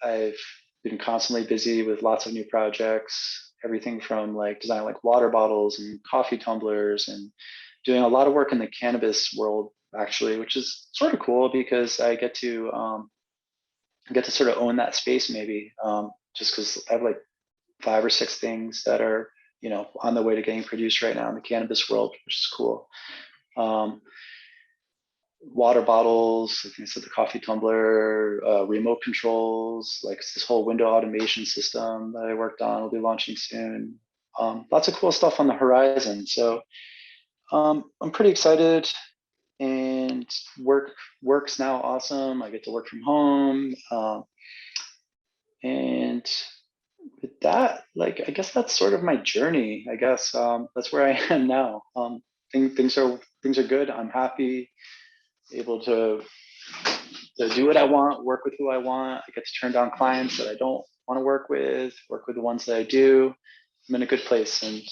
I've been constantly busy with lots of new projects, everything from like designing like water bottles and coffee tumblers, and doing a lot of work in the cannabis world actually, which is sort of cool because I get to sort of own that space maybe, just because I have like 5 or 6 things that are, you know, on the way to getting produced right now in the cannabis world, which is cool. Water bottles, like I said, the coffee tumbler, remote controls, like this whole window automation system that I worked on will be launching soon. Lots of cool stuff on the horizon. So I'm pretty excited, and work's now awesome. I get to work from home, and with that, like I guess that's sort of my journey. I guess that's where I am now. Things are good. I'm happy, able to do what I want, work with who I want. I get to turn down clients that I don't want to work with the ones that I do. I'm in a good place, and it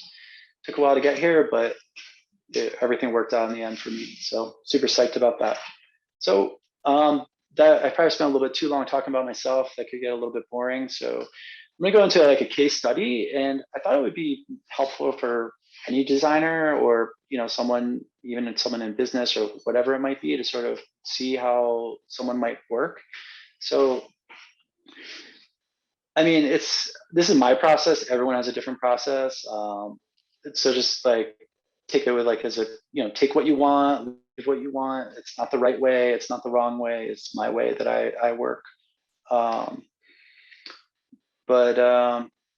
took a while to get here, but everything worked out in the end for me. So super psyched about that. So that I probably spent a little bit too long talking about myself. That could get a little bit boring. So I'm gonna go into like a case study, and I thought it would be helpful for any designer, or you know, someone in business or whatever it might be, to sort of see how someone might work. So I mean, this is my process. Everyone has a different process. So just like take it with like as a, you know, take what you want, leave what you want. It's not the right way. It's not the wrong way. It's my way that I work.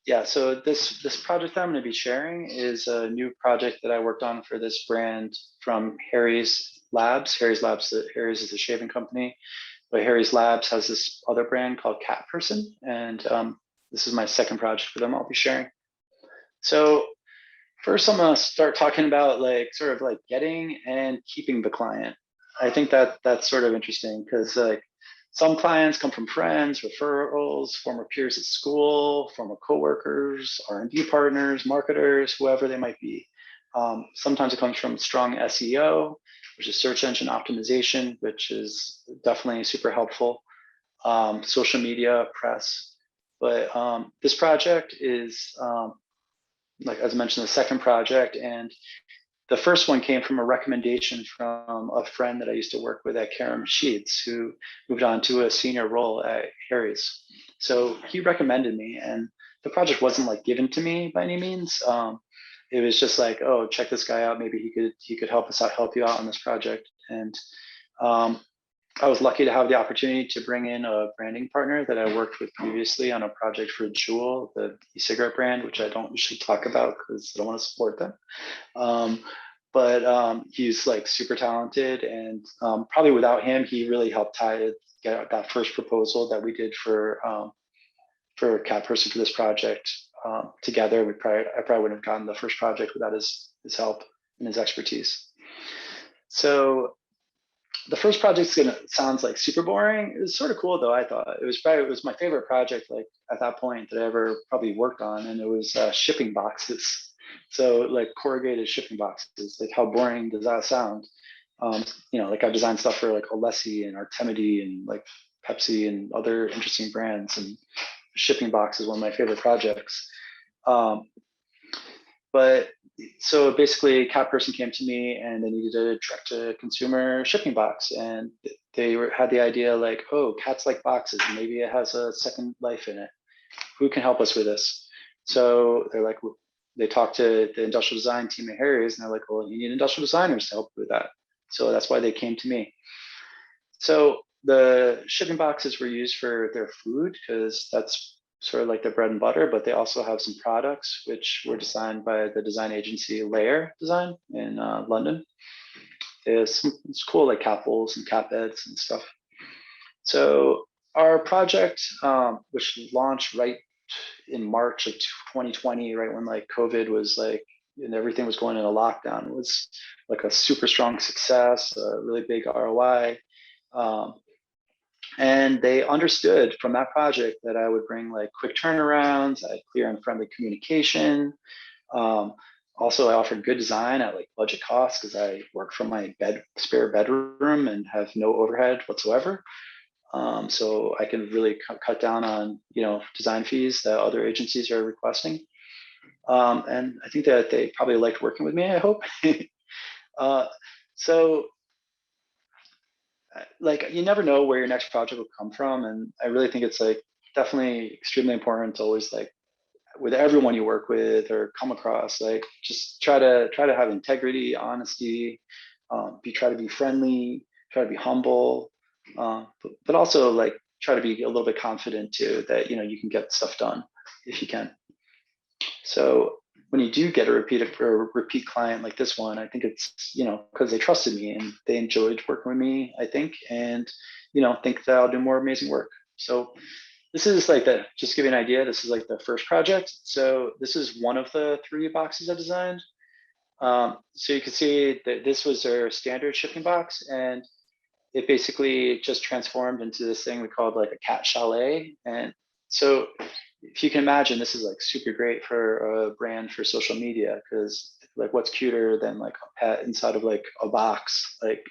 Yeah, so this project that I'm going to be sharing is a new project that I worked on for this brand from Harry's Labs. Harry's is a shaving company, but Harry's Labs has this other brand called Cat Person, and this is my second project for them I'll be sharing. So first, I'm going to start talking about like sort of like getting and keeping the client. I think that's sort of interesting because like some clients come from friends, referrals, former peers at school, former coworkers, R&D partners, marketers, whoever they might be. Sometimes it comes from strong SEO, which is search engine optimization, which is definitely super helpful. Social media, press. But this project is, like as I mentioned, the second project, and the first one came from a recommendation from a friend that I used to work with at Karam Sheets, who moved on to a senior role at Harry's. So he recommended me, and the project wasn't like given to me by any means. It was just like, oh, check this guy out. Maybe he could help you out on this project. And I was lucky to have the opportunity to bring in a branding partner that I worked with previously on a project for Juul, the e-cigarette brand, which I don't usually talk about because I don't want to support them. but he's like super talented, and probably without him, he really helped get that first proposal that we did for Cat Person for this project together. I probably wouldn't have gotten the first project without his help and his expertise. So the first project sounds like super boring. It was sort of cool though. I thought it was my favorite project like at that point that I ever probably worked on, and it was shipping boxes. So like corrugated shipping boxes. Like how boring does that sound? Like I've designed stuff for like Alessi and Artemidi and like Pepsi and other interesting brands, and shipping box is one of my favorite projects. But so basically, Cat Person came to me and they needed a direct-to-consumer shipping box, and they had the idea like, oh, cats like boxes, maybe it has a second life in it. Who can help us with this? So they're like, they talked to the industrial design team at Harry's, and they're like, well, you need industrial designers to help with that. So that's why they came to me. So the shipping boxes were used for their food because that's sort of like their bread and butter, but they also have some products which were designed by the design agency Layer Design in London. It's cool like cat bowls and cat beds and stuff. So our project, which launched right in March of 2020, right when like COVID was like, and everything was going into lockdown, it was like a super strong success, a really big ROI. And they understood from that project that I would bring like quick turnarounds, I had clear and friendly communication. Also, I offered good design at like budget costs because I work from my spare bedroom and have no overhead whatsoever. So I can really cut down on design fees that other agencies are requesting. And I think that they probably liked working with me, I hope. So like you never know where your next project will come from, and I really think it's like definitely extremely important to always like with everyone you work with or come across, like just try to have integrity, honesty, try to be friendly, try to be humble, but also like try to be a little bit confident too that you can get stuff done if you can. So when you do get a repeat client like this one, I think it's because they trusted me and they enjoyed working with me, I think, and think that I'll do more amazing work. So this is like just to give you an idea, this is like the first project. So this is one of the 3 boxes I designed. So you can see that this was their standard shipping box, and it basically just transformed into this thing we called like a cat chalet. And so if you can imagine, this is like super great for a brand for social media, because like what's cuter than like a pet inside of like a box? Like,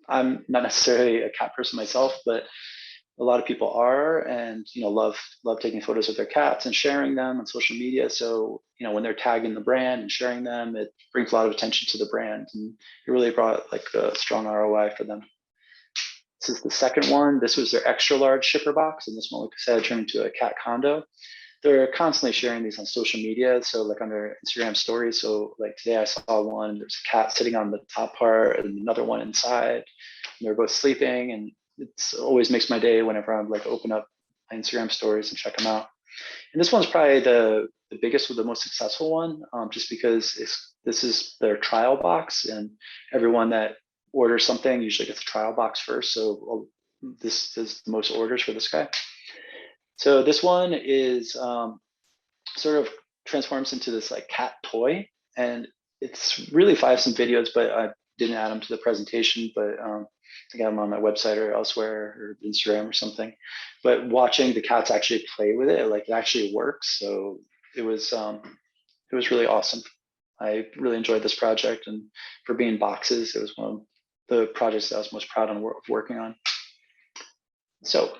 I'm not necessarily a cat person myself, but a lot of people are, and love taking photos of their cats and sharing them on social media. So when they're tagging the brand and sharing them, it brings a lot of attention to the brand, and it really brought like a strong ROI for them. This is the second one. This was their extra large shipper box, and this one, like I said, turned into a cat condo. They're constantly sharing these on social media, so like on their Instagram stories. So like today I saw one, there's a cat sitting on the top part and another one inside, and they're both sleeping, and it's always makes my day whenever I'm like open up my Instagram stories and check them out. And this one's probably the biggest or the most successful one, just because this is their trial box, and everyone that orders something usually gets a trial box first. So this is the most orders for this guy. So this one is sort of transforms into this like cat toy, and it's really 5 some videos, but I didn't add them to the presentation, but I got them on my website or elsewhere or Instagram or something. But watching the cats actually play with it, like it actually works. So it was really awesome. I really enjoyed this project, and for being boxes, it was one of the projects that I was most proud of working on. So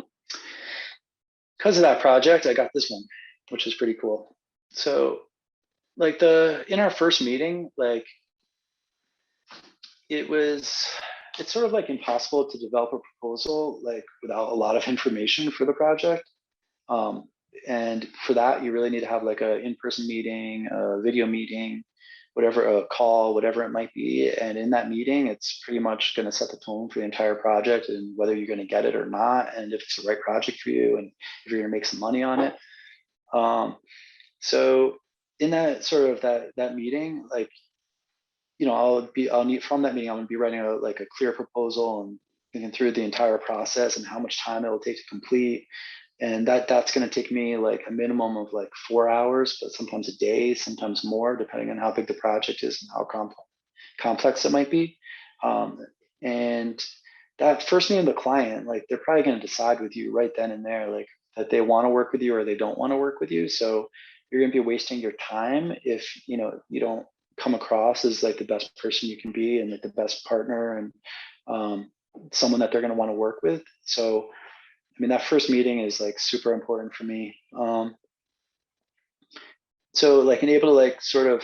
because of that project, I got this one, which is pretty cool. So like in our first meeting, like it's sort of like impossible to develop a proposal like without a lot of information for the project. And for that, you really need to have like a in-person meeting, a video meeting, whatever, a call, whatever it might be. And in that meeting, it's pretty much going to set the tone for the entire project and whether you're going to get it or not, and if it's the right project for you, and if you're going to make some money on it. So in that sort of that meeting, like, I'll need from that meeting, I'm gonna be writing like a clear proposal and thinking through the entire process and how much time it will take to complete. And that's going to take me like a minimum of like 4 hours, but sometimes a day, sometimes more, depending on how big the project is and how complex it might be. And that first meeting with the client, like they're probably going to decide with you right then and there, like that they want to work with you or they don't want to work with you. So you're going to be wasting your time if you don't come across as like the best person you can be and like the best partner and someone that they're going to want to work with. So I mean, that first meeting is like super important for me. So like being able to like sort of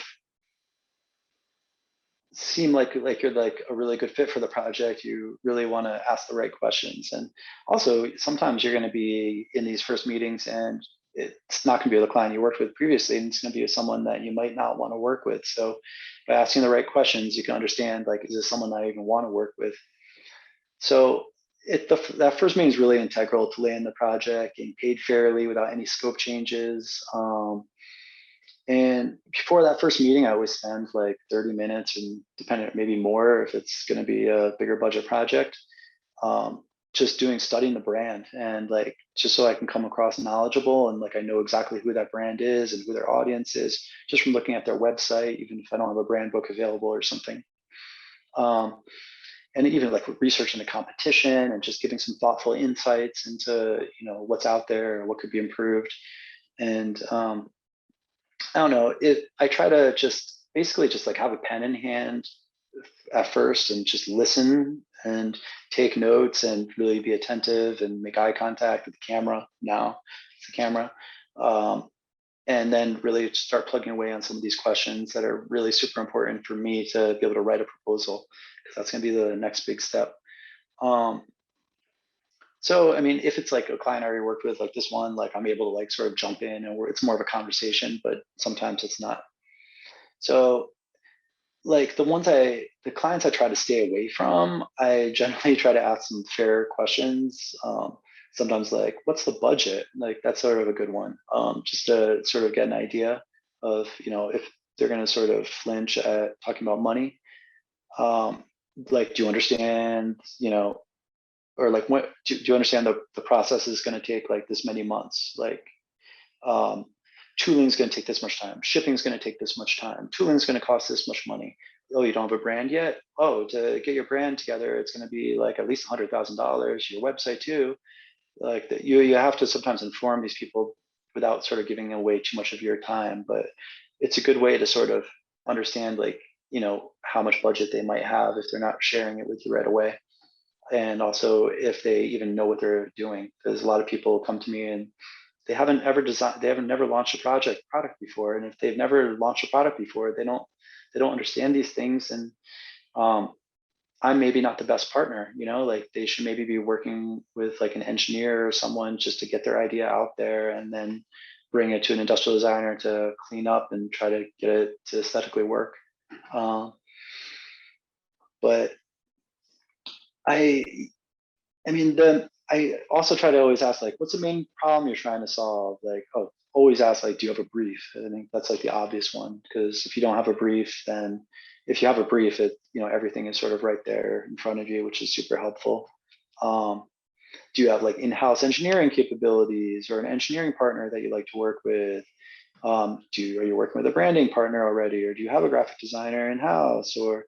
seem like you're like a really good fit for the project. You really want to ask the right questions. And also sometimes you're going to be in these first meetings and it's not going to be the client you worked with previously, and it's going to be someone that you might not want to work with. So by asking the right questions, you can understand like, is this someone that I even want to work with? So that first meeting is really integral to land the project, getting paid fairly without any scope changes. And before that first meeting, I always spend like 30 minutes and depending, maybe more if it's going to be a bigger budget project, just studying the brand and like, just so I can come across knowledgeable and like, I know exactly who that brand is and who their audience is just from looking at their website, even if I don't have a brand book available or something. And even like researching the competition and just giving some thoughtful insights into what's out there, what could be improved. And I don't know, I try to just basically just like have a pen in hand at first and just listen and take notes and really be attentive and make eye contact with the camera. Now it's the camera. And then really start plugging away on some of these questions that are really super important for me to be able to write a proposal, because that's going to be the next big step. So, I mean, if it's like a client I already worked with, like this one, like I'm able to like sort of jump in and it's more of a conversation, but sometimes it's not. So like the clients I try to stay away from, I generally try to ask some fair questions. Sometimes like, what's the budget? Like that's sort of a good one, just to sort of get an idea of, if they're going to sort of flinch at talking about money. Like, do you understand, or like, what do you understand the process is going to take like this many months? Like, tooling is going to take this much time. Shipping is going to take this much time. Tooling is going to cost this much money. Oh, you don't have a brand yet? Oh, to get your brand together, it's going to be like at least $100,000. Your website too. Like that, you have to sometimes inform these people without sort of giving away too much of your time. But it's a good way to sort of understand like how much budget they might have if they're not sharing it with you right away. And also if they even know what they're doing, because a lot of people come to me and they haven't never launched a product before. And if they've never launched a product before, they don't understand these things. And I'm maybe not the best partner, like they should maybe be working with like an engineer or someone just to get their idea out there and then bring it to an industrial designer to clean up and try to get it to aesthetically work. But I also try to always ask like, what's the main problem you're trying to solve? Like, always ask like, do you have a brief? I think that's like the obvious one, because if you don't have a brief, then if you have a brief, everything is sort of right there in front of you, which is super helpful. Do you have like in-house engineering capabilities or an engineering partner that you like to work with? Are you working with a branding partner already, or do you have a graphic designer in-house, or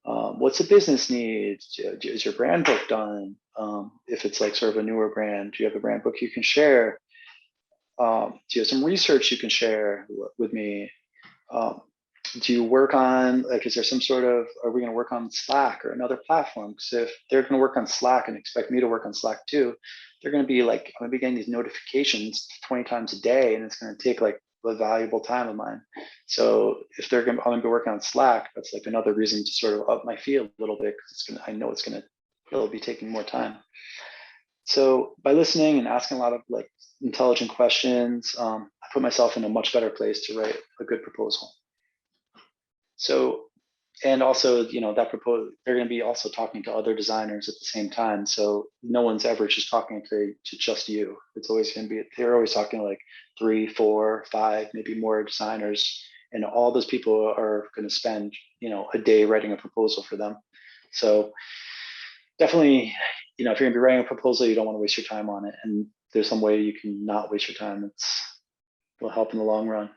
what's the business need? Is your brand book done? If it's like sort of a newer brand, do you have a brand book you can share? Do you have some research you can share with me? Do you work on, like, is there some sort of, are we going to work on Slack or another platform? Because if they're going to work on Slack and expect me to work on Slack too, they're going to be like, I'm going to be getting these notifications 20 times a day, and it's going to take like a valuable time of mine. So if I'm going to be working on Slack, that's like another reason to sort of up my fee a little bit, because I know it'll be taking more time. So by listening and asking a lot of like intelligent questions, I put myself in a much better place to write a good proposal. So and also, that they're going to be also talking to other designers at the same time. So no one's ever just talking to just you. It's always going to be, they're always talking to like 3, 4, 5, maybe more designers. And all those people are going to spend, a day writing a proposal for them. So definitely, if you're going to be writing a proposal, you don't want to waste your time on it. And there's some way you can not waste your time. Will help in the long run.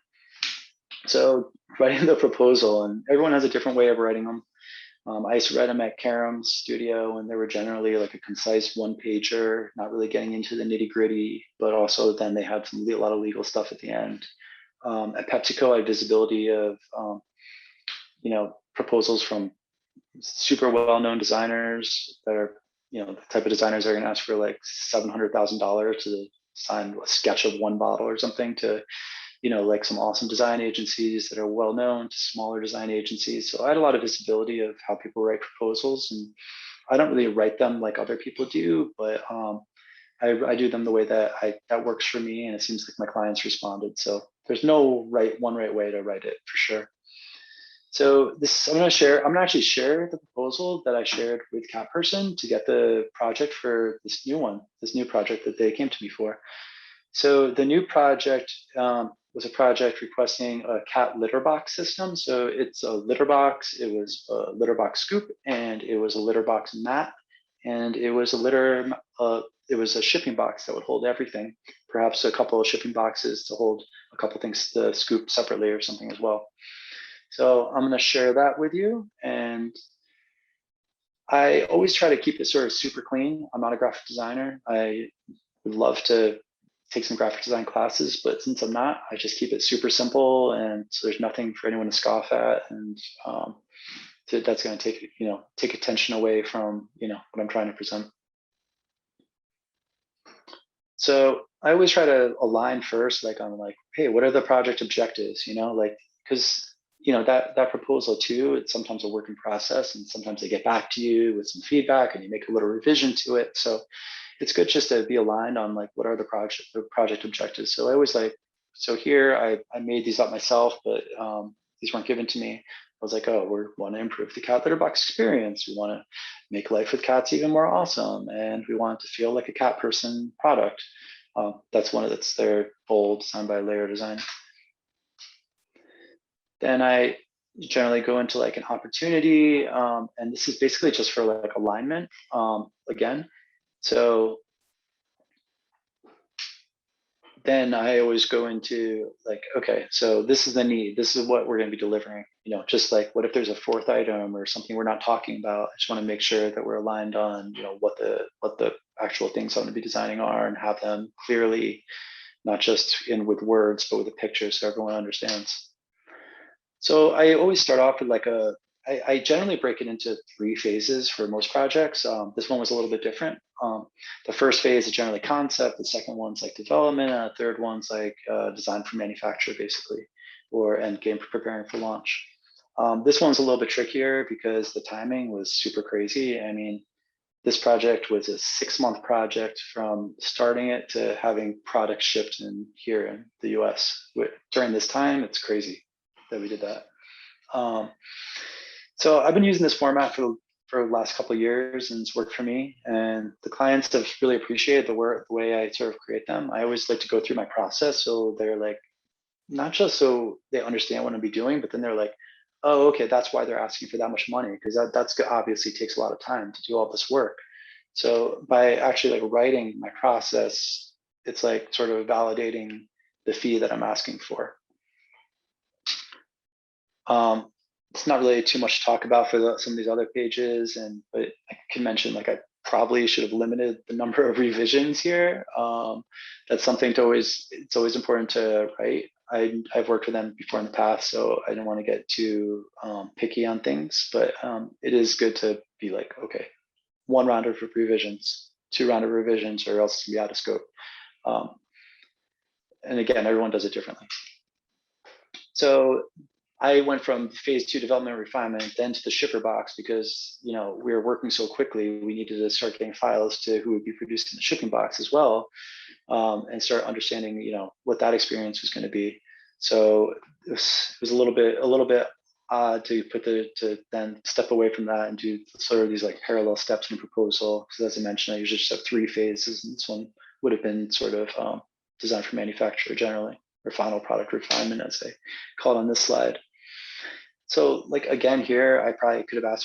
So writing the proposal, and everyone has a different way of writing them. I used to write them at Karam's studio, and they were generally like a concise one-pager, not really getting into the nitty-gritty, but also then they had a lot of legal stuff at the end. At Pepsico, I had visibility of proposals from super well-known designers that are the type of designers that are going to ask for like $700,000 to sign a sketch of one bottle or something, to like some awesome design agencies that are well known, to smaller design agencies. So I had a lot of visibility of how people write proposals, and I don't really write them like other people do, but I do them the way that works for me, and it seems like my clients responded. So there's no one right way to write it, for sure. So I'm going to actually share the proposal that I shared with Cat Person to get the project for this new project that they came to me for. So the new project was a project requesting a cat litter box system. So it's a litter box. It was a litter box scoop, and it was a litter box mat, and it was it was a shipping box that would hold everything. Perhaps a couple of shipping boxes to hold a couple of things to scoop separately or something as well. So I'm going to share that with you, and I always try to keep it sort of super clean. I'm not a graphic designer. I would love to take some graphic design classes, but since I'm not, I just keep it super simple, and so there's nothing for anyone to scoff at, and that's going to take attention away from what I'm trying to present. So I always try to align first, like on like, hey, what are the project objectives? Because that proposal too, it's sometimes a work in process, and sometimes they get back to you with some feedback, and you make a little revision to it. So it's good just to be aligned on like what are the project objectives. So I always so here I made these up myself, but these weren't given to me. I was like, oh, we want to improve the cat litter box experience. We want to make life with cats even more awesome, and we want it to feel like a Cat Person product. That's their bold designed by Layer Design. Then I generally go into like an opportunity, and this is basically just for like alignment again. So then I always go into like, okay, so this is the need. This is what we're going to be delivering. Just like, what if there's a fourth item or something we're not talking about? I just want to make sure that we're aligned on, what the actual things I'm going to be designing are, and have them clearly, not just with words, but with a picture, so everyone understands. So I always start off with like I generally break it into 3 phases for most projects. This one was a little bit different. The first phase is generally concept. The second one's like development. And the third one's like design for manufacture, basically, and game for preparing for launch. This one's a little bit trickier because the timing was super crazy. I mean, this project was a 6-month project from starting it to having products shipped here in the US. During this time, it's crazy that we did that. So I've been using this format for the last couple of years, and it's worked for me. And the clients have really appreciated the way I sort of create them. I always like to go through my process, so they're like, not just so they understand what I'll be doing, but then they're like, oh, okay, that's why they're asking for that much money, because that's obviously takes a lot of time to do all this work. So by actually like writing my process, it's like sort of validating the fee that I'm asking for. It's not really too much to talk about for some of these other pages, but I can mention like I probably should have limited the number of revisions here. That's something it's always important to write. I've worked with them before in the past, so I didn't want to get too picky on things, but it is good to be like, okay, 1 round of revisions, 2 round of revisions, or else it's gonna be out of scope. And again, everyone does it differently. So I went from phase 2 development refinement then to the shipper box, because we were working so quickly, we needed to start getting files to who would be producing the shipping box as well, and start understanding what that experience was going to be. So it was a little bit to then step away from that and do sort of these like parallel steps in a proposal. Because as I mentioned, I usually just have 3 phases, and this one would have been sort of designed for manufacturer generally, or final product refinement, as they call it on this slide. So like again here, I probably could have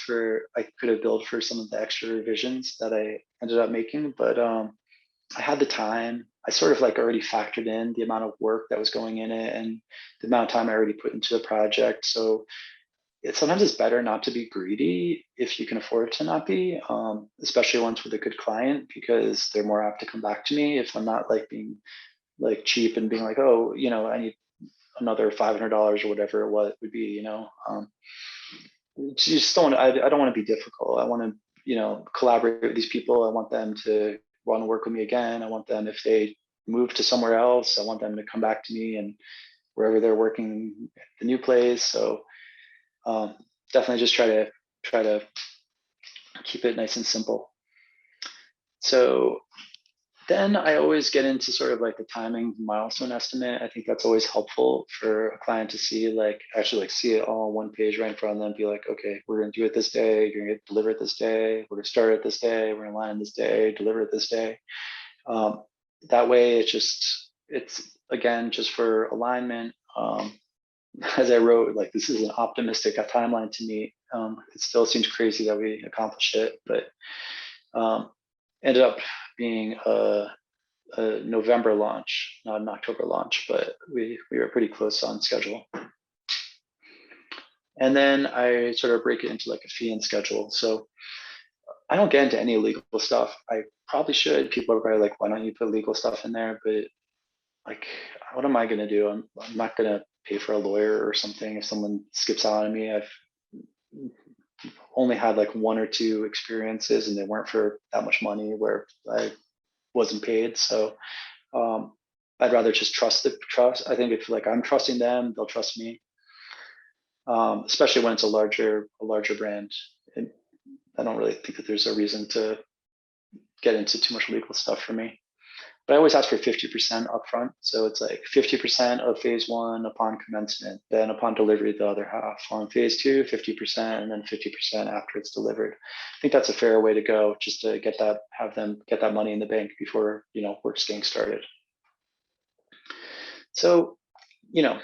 I could have billed for some of the extra revisions that I ended up making, but I had the time. I sort of like already factored in the amount of work that was going in it and the amount of time I already put into the project. So sometimes it's better not to be greedy if you can afford to not be, especially ones with a good client, because they're more apt to come back to me if I'm not like being like cheap and being like, oh, you know, I need another $500 or whatever it would be, you know. You just don't. I don't want to be difficult. I want to, you know, collaborate with these people. I want them to want to work with me again. I want them, if they move to somewhere else, I want them to come back to me and wherever they're working at the new place. So definitely just try to keep it nice and simple. So then I always get into sort of like the timing milestone estimate. I think that's always helpful for a client to see, like actually like see it all on one page right in front of them, be like, okay, we're gonna do it this day, you're gonna deliver it this day, we're gonna start it this day, we're gonna land this day, deliver it this day. That way it's again, just for alignment. As I wrote, like this is an optimistic timeline to me. It still seems crazy that we accomplished it, but ended up being a November launch, not an October launch, but we were pretty close on schedule. And then I sort of break it into like a fee and schedule. So I don't get into any legal stuff. I probably should. People are probably like, why don't you put legal stuff in there? But like, what am I going to do? I'm not going to pay for a lawyer or something if someone skips out on me. I've only had like 1 or 2 experiences, and they weren't for that much money where I wasn't paid. So I'd rather just trust. I think if like I'm trusting them, they'll trust me. Especially when it's a larger brand. And I don't really think that there's a reason to get into too much legal stuff for me. But I always ask for 50% upfront. So it's like 50% of phase 1 upon commencement, then upon delivery, the other half. On phase 2, 50%, and then 50% after it's delivered. I think that's a fair way to go, just to get that, have them get that money in the bank before, you know, work's getting started. So, you know,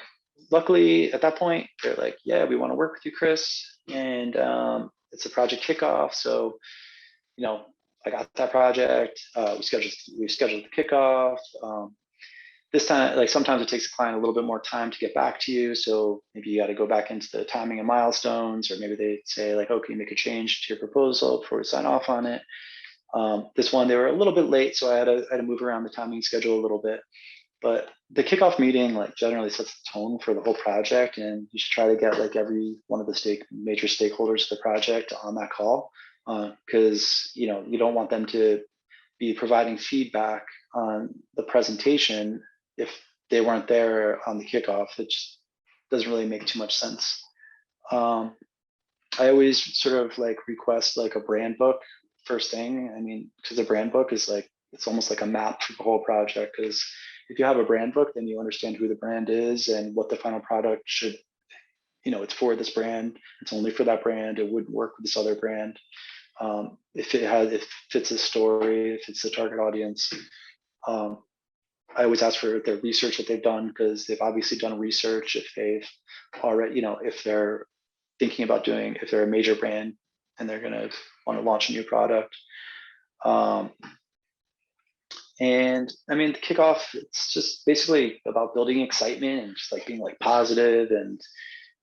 luckily at that point, they're like, yeah, we want to work with you, Chris. And it's a project kickoff. So, you know, I got that project. We scheduled the kickoff. This time, like sometimes it takes the client a little bit more time to get back to you. So maybe you got to go back into the timing and milestones, or maybe they say like, okay, make a change to your proposal before we sign off on it. This one, they were a little bit late, so I had to move around the timing schedule a little bit. But the kickoff meeting like generally sets the tone for the whole project, and you should try to get like every one of the major stakeholders of the project on that call, because you know you don't want them to be providing feedback on the presentation if they weren't there on the kickoff. It just doesn't really make too much sense. I always sort of like request like a brand book first thing. I mean, because the brand book is like, it's almost like a map for the whole project, because if you have a brand book, then you understand who the brand is and what the final product should, you know, it's for this brand, it's only for that brand, it wouldn't work with this other brand. If it fits a story, if it's the target audience. I always ask for their research that they've done, because they've obviously done research. If they've already, you know, if they're thinking about doing, if they're a major brand and they're going to want to launch a new product. And I mean, the kickoff, it's just basically about building excitement and just like being like positive and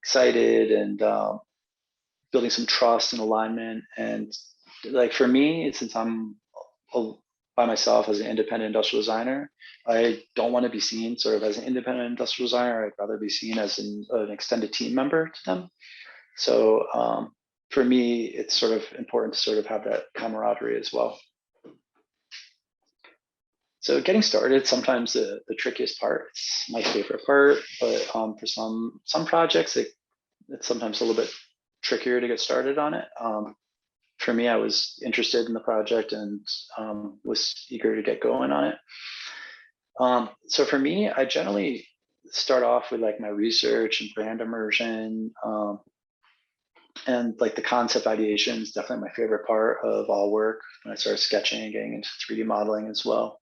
excited, and building some trust and alignment. And like for me, since I'm by myself as an independent industrial designer, I don't want to be seen sort of as an independent industrial designer. I'd rather be seen as an extended team member to them. So for me, it's sort of important to sort of have that camaraderie as well. So getting started, sometimes the trickiest part. It's my favorite part, but for some projects, it's sometimes a little bit trickier to get started on it. For me, I was interested in the project and was eager to get going on it. So for me, I generally start off with like my research and brand immersion. And like the concept ideation is definitely my favorite part of all work when I started sketching and getting into 3D modeling as well.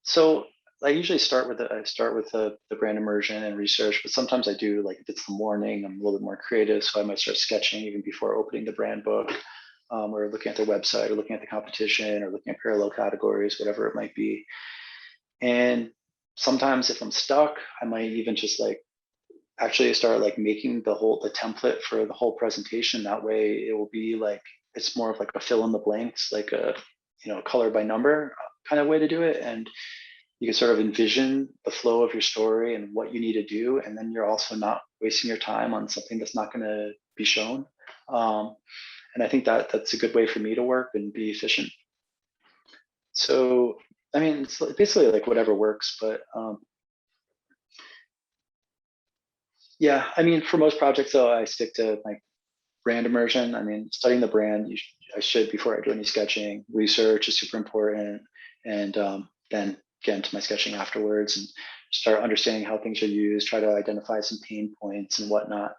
So I usually start with the brand immersion and research, but sometimes I do, like if it's the morning, I'm a little bit more creative, so I might start sketching even before opening the brand book, or looking at their website, or looking at the competition, or looking at parallel categories, whatever it might be. And sometimes if I'm stuck, I might even just like actually start like making the template for the whole presentation. That way it will be like, it's more of like a fill in the blanks, like a, color by number kind of way to do it. And you can sort of envision the flow of your story and what you need to do. And then you're also not wasting your time on something that's not going to be shown. And I think that that's a good way for me to work and be efficient. So, I mean, it's basically like whatever works, but yeah, I mean, for most projects though, I stick to like brand immersion. I mean, studying the brand, I should before I do any sketching. Research is super important, and then get into my sketching afterwards and start understanding how things are used. Try to identify some pain points and whatnot.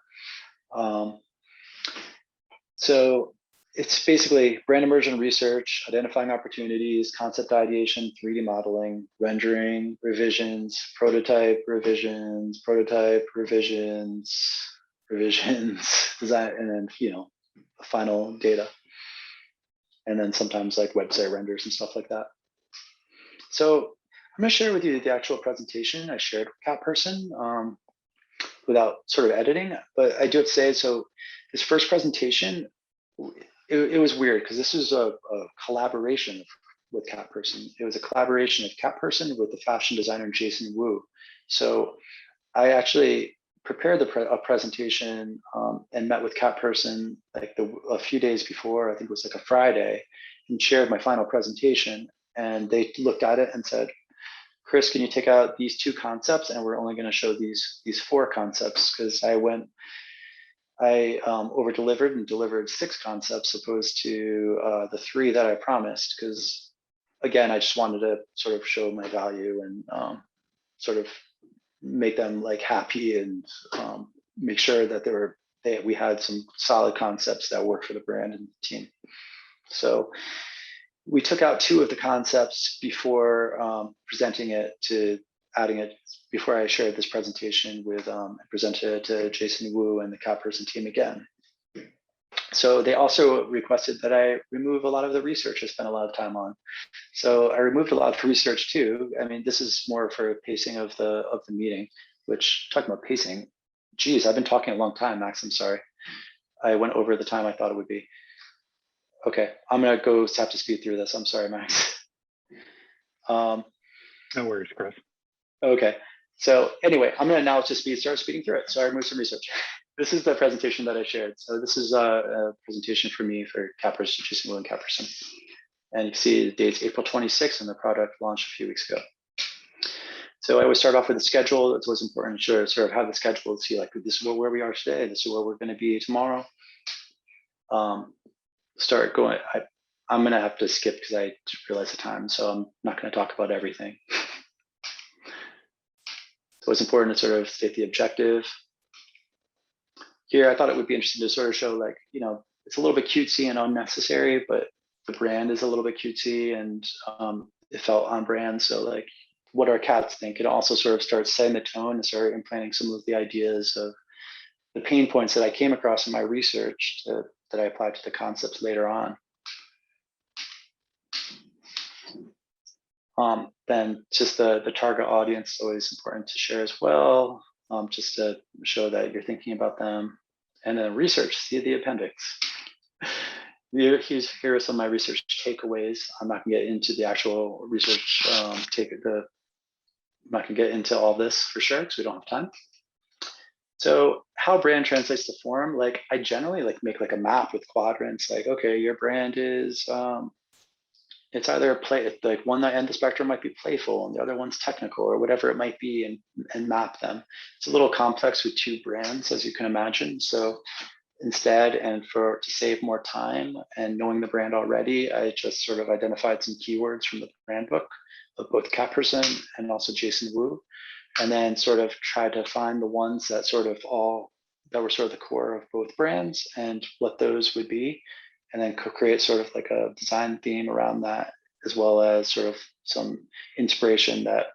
So it's basically brand immersion research, identifying opportunities, concept ideation, 3D modeling, rendering, revisions, prototype, revisions, design, and then the final data. And then sometimes like website renders and stuff like that. So I'm gonna share with you the actual presentation I shared with Cat Person without sort of editing, but I do have to say, so this first presentation, it was weird because this was a collaboration with Cat Person. It was a collaboration of Cat Person with the fashion designer Jason Wu. So I actually prepared a presentation and met with Cat Person like a few days before. I think it was like a Friday, and shared my final presentation. And they looked at it and said, "Chris, can you take out these 2 concepts, and we're only going to show these 4 concepts?" Because I over delivered and delivered 6 concepts opposed to the 3 that I promised. Because again, I just wanted to sort of show my value and sort of make them like happy and make sure that we had some solid concepts that work for the brand and the team. So we took out 2 of the concepts before presenting it to adding it before I shared this presentation with presented it to Jason Wu and the Cat Person team again. So they also requested that I remove a lot of the research I spent a lot of time on. So I removed a lot of the research too. I mean, this is more for pacing of the meeting, which, talking about pacing, geez, I've been talking a long time, Max, I'm sorry. I went over the time I thought it would be. Okay, I'm gonna go have to speed through this. I'm sorry, Max. No worries, Chris. Okay, so anyway, I'm gonna now just start speeding through it. So I removed some research. This is the presentation that I shared. So this is a presentation for me for Cat Person, Jason Wu and Cat Person. And you can see the date's April 26th, and the product launched a few weeks ago. So I always start off with a schedule. It's always important to sort of have the schedule to see like, this is where we are today. This is where we're going to be tomorrow. Start going. I'm going to have to skip because I realize the time. So I'm not going to talk about everything. So it's important to sort of state the objective. Here, I thought it would be interesting to sort of show like, it's a little bit cutesy and unnecessary, but the brand is a little bit cutesy and it felt on brand. So like, what our cats think, it also sort of starts setting the tone and start implanting some of the ideas of the pain points that I came across in my research that I applied to the concepts later on. Then just the target audience is always important to share as well, just to show that you're thinking about them. And then research, see the appendix. Here are some of my research takeaways. I'm not gonna get into the actual research, I'm not gonna get into all this for sure, because we don't have time. So how brand translates to form, like I generally like make like a map with quadrants, like, okay, your brand is, it's either like one end of the spectrum might be playful and the other one's technical or whatever it might be, and map them. It's a little complex with 2 brands, as you can imagine. So instead, and to save more time and knowing the brand already, I just sort of identified some keywords from the brand book of both Cat Person and also Jason Wu, and then sort of tried to find the ones that sort of all that were sort of the core of both brands and what those would be, and then co-create sort of like a design theme around that, as well as sort of some inspiration that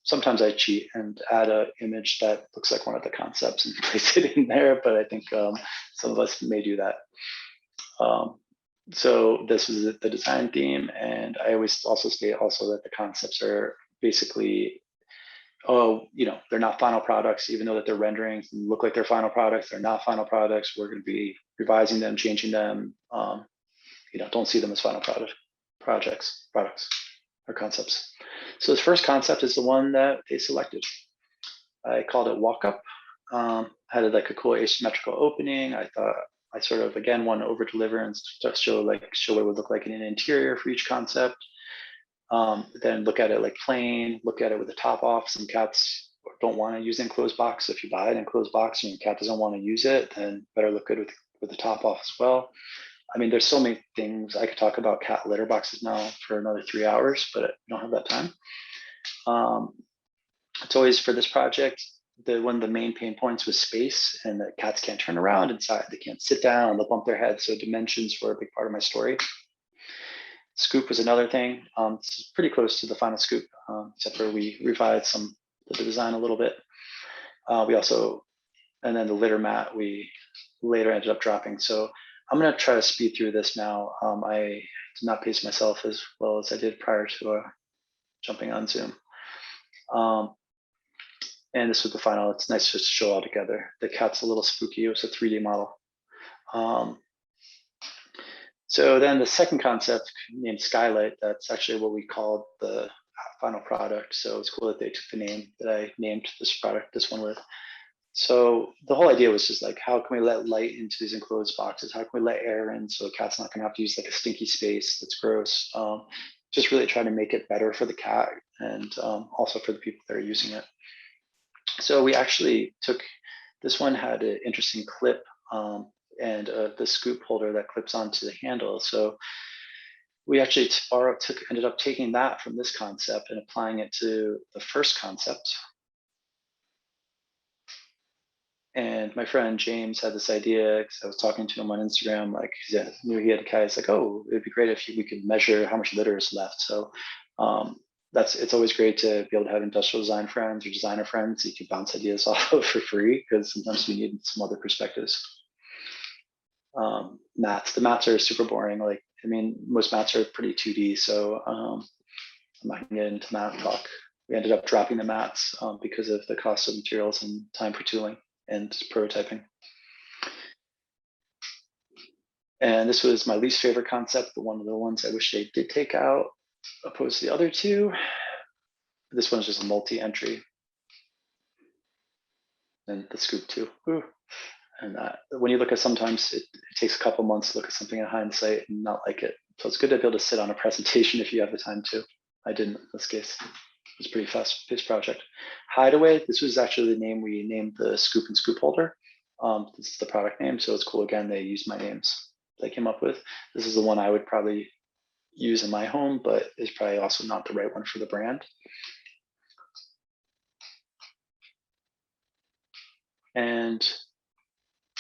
sometimes I cheat and add an image that looks like one of the concepts and place it in there, but I think some of us may do that. So this is the design theme, and I always also state also that the concepts are basically, they're not final products, even though that they're renderings and look like they're final products. They're not final products. We're going to be revising them, changing them. Don't see them as final products or concepts. So this first concept is the one that they selected. I called it Walk Up. Had like a cool asymmetrical opening. I thought I sort of, again, want to over deliver and just show what it would look like in an interior for each concept. Then look at it like plain, look at it with the top off. Some cats don't want to use the enclosed box. So if you buy an enclosed box and your cat doesn't want to use it, then better look good with the top off as well. I mean, there's so many things. I could talk about cat litter boxes now for another 3 hours, but I don't have that time. It's always, for this project, one of the main pain points was space, and that cats can't turn around inside. They can't sit down, they'll bump their head. So dimensions were a big part of my story. Scoop was another thing. It's pretty close to the final scoop, except for we revised the design a little bit. And then the litter mat, we later ended up dropping. So I'm going to try to speed through this now. I did not pace myself as well as I did prior to jumping on Zoom. And this was the final. It's nice just to show all together. The cat's a little spooky. It was a 3D model. So then the second concept, named Skylight, that's actually what we called the final product. So it's cool that they took the name that I named this one with. So the whole idea was just like, how can we let light into these enclosed boxes? How can we let air in so a cat's not gonna have to use like a stinky space that's gross? Just really try to make it better for the cat and also for the people that are using it. So we actually took, this one had an interesting clip and the scoop holder that clips onto the handle. So we actually ended up taking that from this concept and applying it to the first concept. And my friend James had this idea, because I was talking to him on Instagram, like, yeah, knew he had a cat. It's like, oh, it'd be great if we could measure how much litter is left. So it's always great to be able to have industrial design friends or designer friends that you can bounce ideas off of for free, because sometimes you need some other perspectives. Mats, the mats are super boring. Like, I mean, most mats are pretty 2D, so I'm not gonna get into mat talk. We ended up dropping the mats because of the cost of materials and time for tooling and prototyping. And this was my least favorite concept, but one of the ones I wish they did take out, opposed to the other two. This one's just a multi-entry. And the scoop too. Ooh. And when you look at, sometimes it takes a couple months to look at something in hindsight and not like it. So it's good to be able to sit on a presentation if you have the time to. I didn't in this case. It was a pretty fast-paced project. Hideaway, this was actually the name we named the scoop and scoop holder. This is the product name, so it's cool. Again, they used my names they came up with. This is the one I would probably use in my home, but is probably also not the right one for the brand. And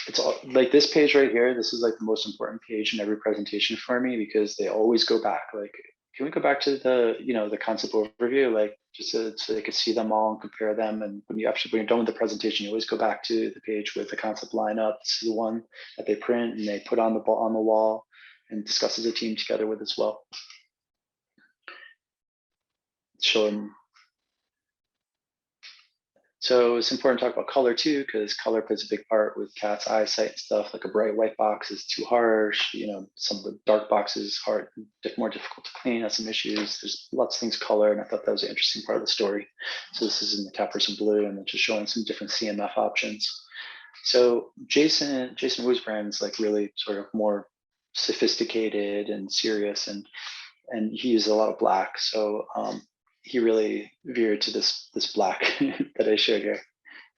it's all, like this page right here, this is like the most important page in every presentation for me, because they always go back. Like, can we go back to the, the concept overview, like just so they could see them all and compare them. And when you're done with the presentation, you always go back to the page with the concept lineup. This is the one that they print and they put on the wall and discuss as a team together with as well. Show them. So it's important to talk about color too, because color plays a big part with cats' eyesight and stuff. Like a bright white box is too harsh. Some of the dark boxes hard, more difficult to clean, has some issues. There's lots of things color, and I thought that was an interesting part of the story. So this is in the cat person blue, and then just showing some different CMF options. So Jason Wu's brand is like really sort of more sophisticated and serious, and he uses a lot of black. So he really veered to this black that I showed here,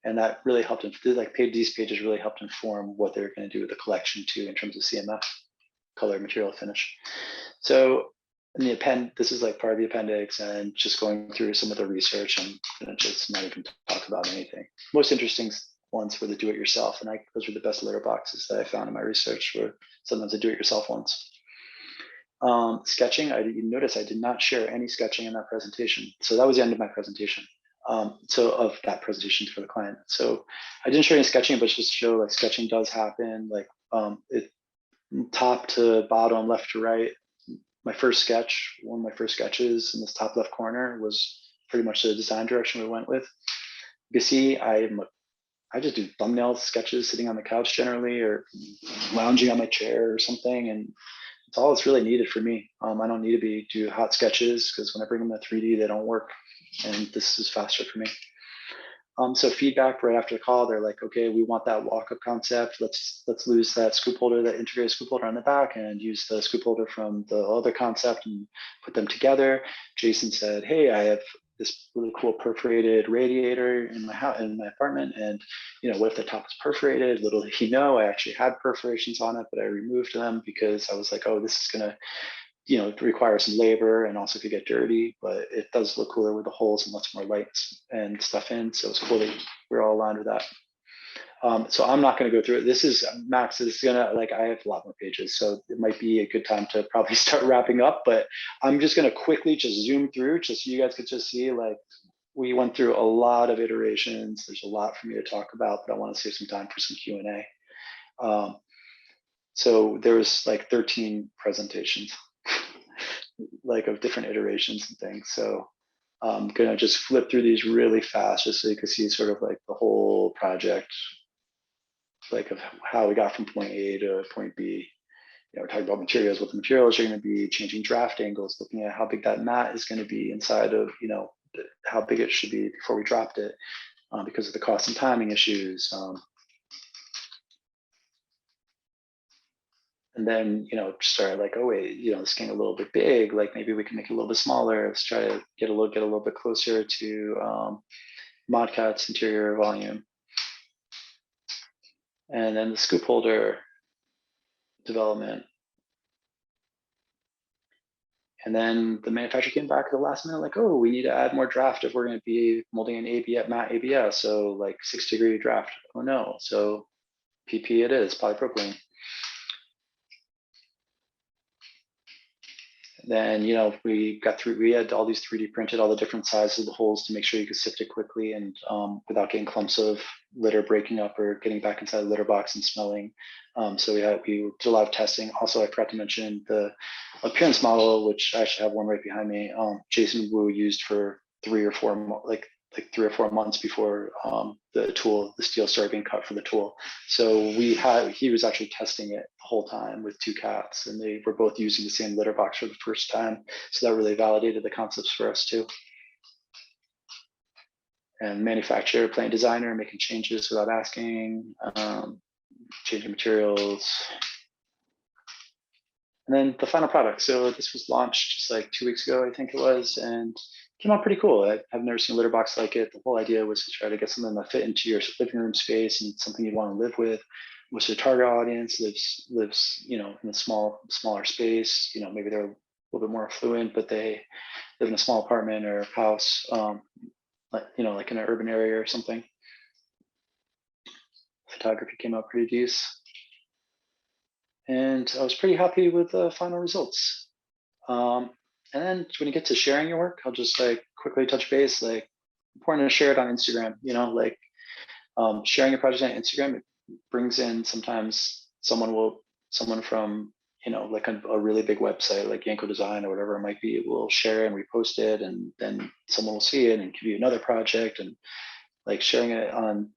and that really helped him. Like these pages really helped inform what they're going to do with the collection too, in terms of CMF, color, material, finish. So in the this is like part of the appendix, and just going through some of the research. I'm going to just not even talk about anything. Most interesting ones were the do-it-yourself, and those were the best litter boxes that I found in my research, were sometimes the do-it-yourself ones. Sketching, you notice I did not share any sketching in that presentation. So that was the end of my presentation. So of that presentation for the client. So I didn't share any sketching, but just to show like sketching does happen, like it top to bottom, left to right. My first sketch, one of my first sketches in this top left corner was pretty much the design direction we went with. You can see I just do thumbnail sketches sitting on the couch generally, or lounging on my chair or something, and it's all that's really needed for me. I don't need to do hot sketches, because when I bring them to 3D, they don't work, and this is faster for me. So feedback right after the call, they're like, okay, we want that walk-up concept. Let's lose that scoop holder, that integrated scoop holder on the back, and use the scoop holder from the other concept and put them together. Jason said, hey, I have this really cool perforated radiator in my house, in my apartment, and what if the top was perforated? Little did he know, I actually had perforations on it, but I removed them because I was like, oh, this is gonna require some labor and also could get dirty, but it does look cooler with the holes and lots more lights and stuff in. So it's cool that we're all aligned with that. So I'm not going to go through it. This is Max is gonna, like, I have a lot more pages, so it might be a good time to probably start wrapping up, but I'm just going to quickly just zoom through just so you guys could just see, like, we went through a lot of iterations. There's a lot for me to talk about, but I want to save some time for some Q&A. So there was like 13 presentations like of different iterations and things. So I'm gonna just flip through these really fast just so you can see sort of like the whole project, like of how we got from point A to point B. We're talking about materials, what the materials are going to be, changing draft angles, looking at how big that mat is going to be inside of, how big it should be before we dropped it, because of the cost and timing issues. And then, start like, oh wait, it's getting a little bit big. Like maybe we can make it a little bit smaller. Let's try to get a little bit closer to ModCat's interior volume. And then the scoop holder development. And then the manufacturer came back at the last minute, like, oh, we need to add more draft if we're going to be molding an ABS, matte ABS. So like 6-degree draft. Oh no. So PP it is, polypropylene. Then, we had all these 3D printed, all the different sizes of the holes to make sure you could sift it quickly and without getting clumps of litter breaking up or getting back inside the litter box and smelling. So we did a lot of testing. Also, I forgot to mention the appearance model, which I actually have one right behind me. Jason Wu used for 3 or 4 months before the steel started being cut for the tool. So he was actually testing it the whole time with 2 cats, and they were both using the same litter box for the first time. So that really validated the concepts for us too. And manufacturer, playing designer, making changes without asking, changing materials. And then the final product. So this was launched just like 2 weeks ago, I think it was, and came out pretty cool. I've never seen a litter box like it. The whole idea was to try to get something that fit into your living room space and something you'd want to live with. Most of the target audience lives in a smaller space. Maybe they're a little bit more affluent, but they live in a small apartment or house, like in an urban area or something. Photography came out pretty decent. And I was pretty happy with the final results. And then when you get to sharing your work, I'll just like quickly touch base, like important to share it on Instagram, sharing your project on Instagram, it brings in sometimes someone from, like a really big website like Yanko Design or whatever it might be, will share and repost it. And then someone will see it and give you another project, and like sharing it on,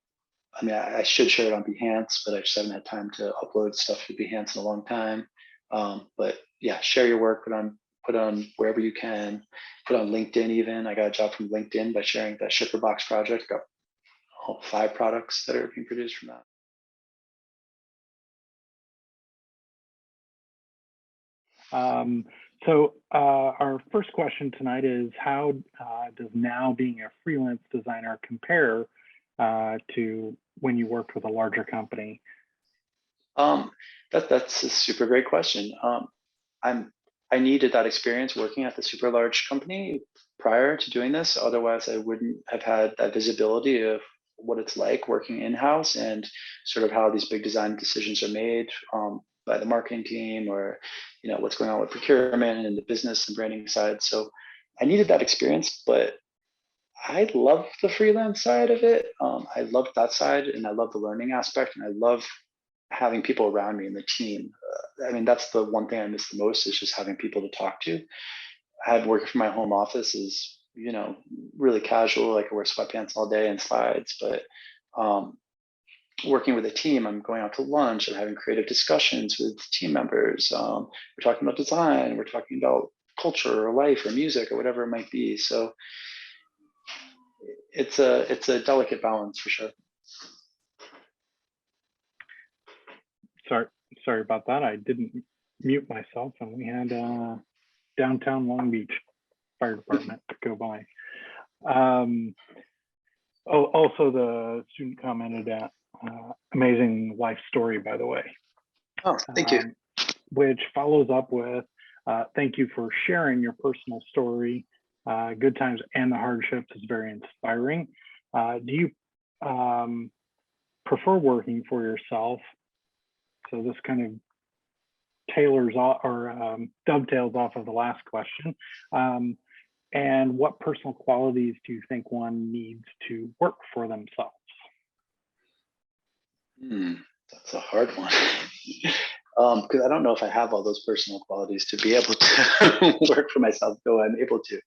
I should share it on Behance, but I just haven't had time to upload stuff to Behance in a long time. But yeah, share your work, put on wherever you can, put on LinkedIn even. I got a job from LinkedIn by sharing that shipper box project. I got 5 products that are being produced from that. So our first question tonight is, how does now being a freelance designer compare to when you worked with a larger company? That's a super great question. I needed that experience working at the super large company prior to doing this. Otherwise, I wouldn't have had that visibility of what it's like working in-house and sort of how these big design decisions are made by the marketing team, or what's going on with procurement and the business and branding side. So I needed that experience, but I love the freelance side of it. I love that side, and I love the learning aspect, and I love having people around me in the team. I mean, that's the one thing I miss the most, is just having people to talk to. I had working from my home office is, really casual. Like I wear sweatpants all day and slides, but working with a team, I'm going out to lunch and having creative discussions with team members. We're talking about design, we're talking about culture or life or music or whatever it might be. So it's a delicate balance for sure. Sorry about that. I didn't mute myself, and we had downtown Long Beach Fire Department to go by. Also, the student commented at amazing life story, by the way. Oh, thank you. Which follows up with thank you for sharing your personal story. Good times and the hardships is very inspiring. Do you prefer working for yourself? So this kind of tailors off or dovetails off of the last question. And what personal qualities do you think one needs to work for themselves? That's a hard one. Because I don't know if I have all those personal qualities to be able to work for myself, though I'm able to.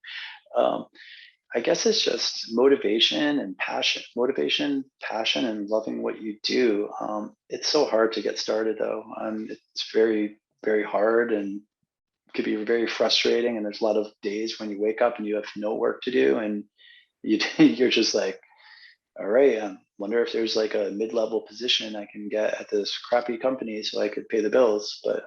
I guess it's just motivation and passion. Motivation, passion, and loving what you do. It's so hard to get started, though. It's very, very hard, and could be very frustrating. And there's a lot of days when you wake up and you have no work to do, and you're just like, all right, I wonder if there's like a mid-level position I can get at this crappy company so I could pay the bills. But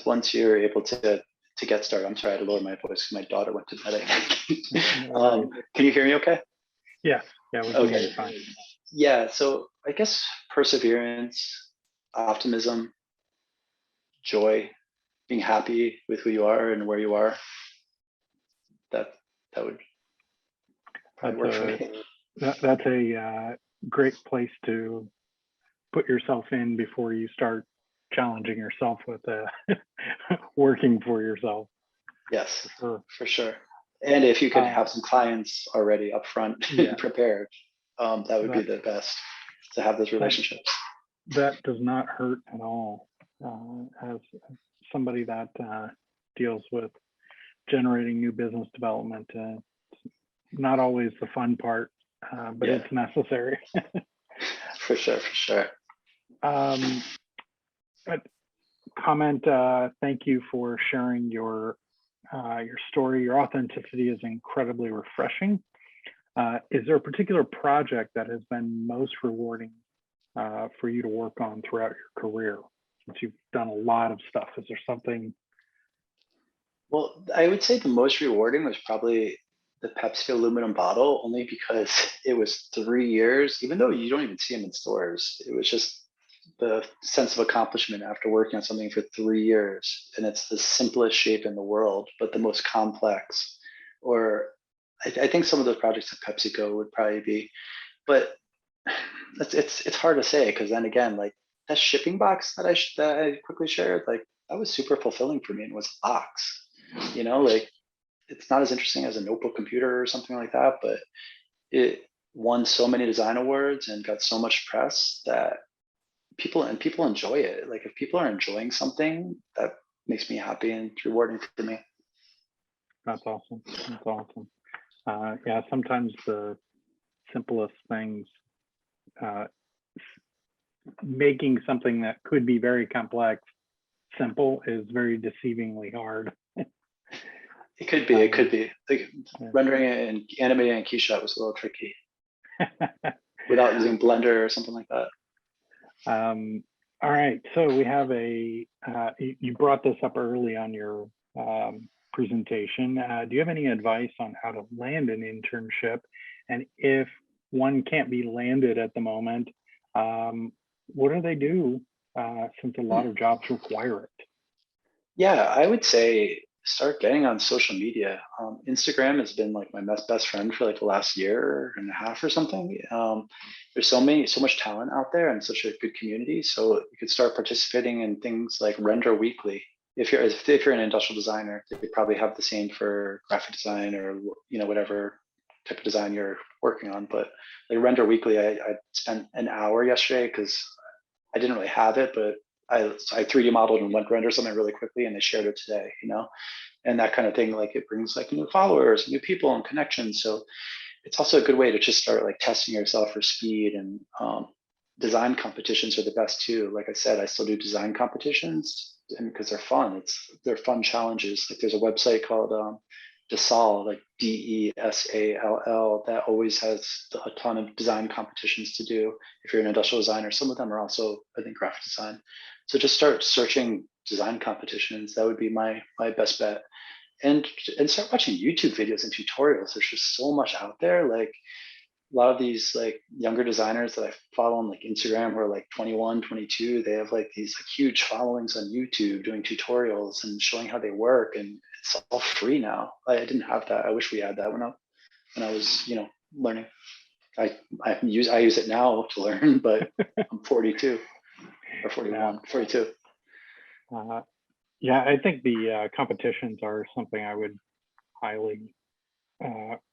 once you're able to get started, I'm sorry, I had to lower my voice because my daughter went to bed. Can you hear me okay? Yeah, we can hear you fine. Yeah, so I guess perseverance, optimism, joy, being happy with who you are and where you are. That would probably work for me. That's a great place to put yourself in before you start challenging yourself with working for yourself. Yes, for sure. And if you could have some clients already up front prepared, that would be the best, to have those relationships. That does not hurt at all. As somebody that deals with generating new business development, it's not always the fun part, but it's necessary. For sure. Comment, thank you for sharing your story. Your authenticity is incredibly refreshing. Is there a particular project that has been most rewarding for you to work on throughout your career? Since you've done a lot of stuff, is there something? Well, I would say the most rewarding was probably the Pepsico aluminum bottle, only because it was 3 years, even though you don't even see them in stores. It was just the sense of accomplishment after working on something for 3 years, and it's the simplest shape in the world, but the most complex. Or I think some of those projects at PepsiCo would probably be, but it's hard to say, because then again, like that shipping box that I quickly shared, like that was super fulfilling for me, and it was a box, like it's not as interesting as a notebook computer or something like that, but it won so many design awards and got so much press that people enjoy it. Like if people are enjoying something, that makes me happy and it's rewarding for me. That's awesome. Yeah, sometimes the simplest things, making something that could be very complex simple is very deceivingly hard. It could be. Like rendering it and animating in Keyshot was a little tricky without using Blender or something like that. All right, so we have you brought this up early on your presentation. Do you have any advice on how to land an internship? And if one can't be landed at the moment, what do they do since a lot of jobs require it? Yeah, I would say start getting on social media. Instagram has been like my best friend for like the last year and a half or something. There's so much talent out there and such a good community. So you could start participating in things like Render Weekly. If you're an industrial designer, they probably have the same for graphic design or whatever type of design you're working on. But like Render Weekly, I spent an hour yesterday because I didn't really have it, but I 3D modeled and went render something really quickly, and they shared it today, and that kind of thing. Like it brings like new followers, new people, and connections. So it's also a good way to just start like testing yourself for speed. And design competitions are the best too. Like I said, I still do design competitions, and because they're fun. They're fun challenges. Like there's a website called DeSall, like DESALL, that always has a ton of design competitions to do if you're an industrial designer. Some of them are also, I think, graphic design. So just start searching design competitions. That would be my best bet. And start watching YouTube videos and tutorials. There's just so much out there. Like a lot of these like younger designers that I follow on like Instagram who are like 21, 22, they have like these like huge followings on YouTube doing tutorials and showing how they work, and it's all free now. I didn't have that. I wish we had that when I was, learning. I use it now to learn, but I'm 42 or 41, Yeah. 42. Yeah, I think the competitions are something I would highly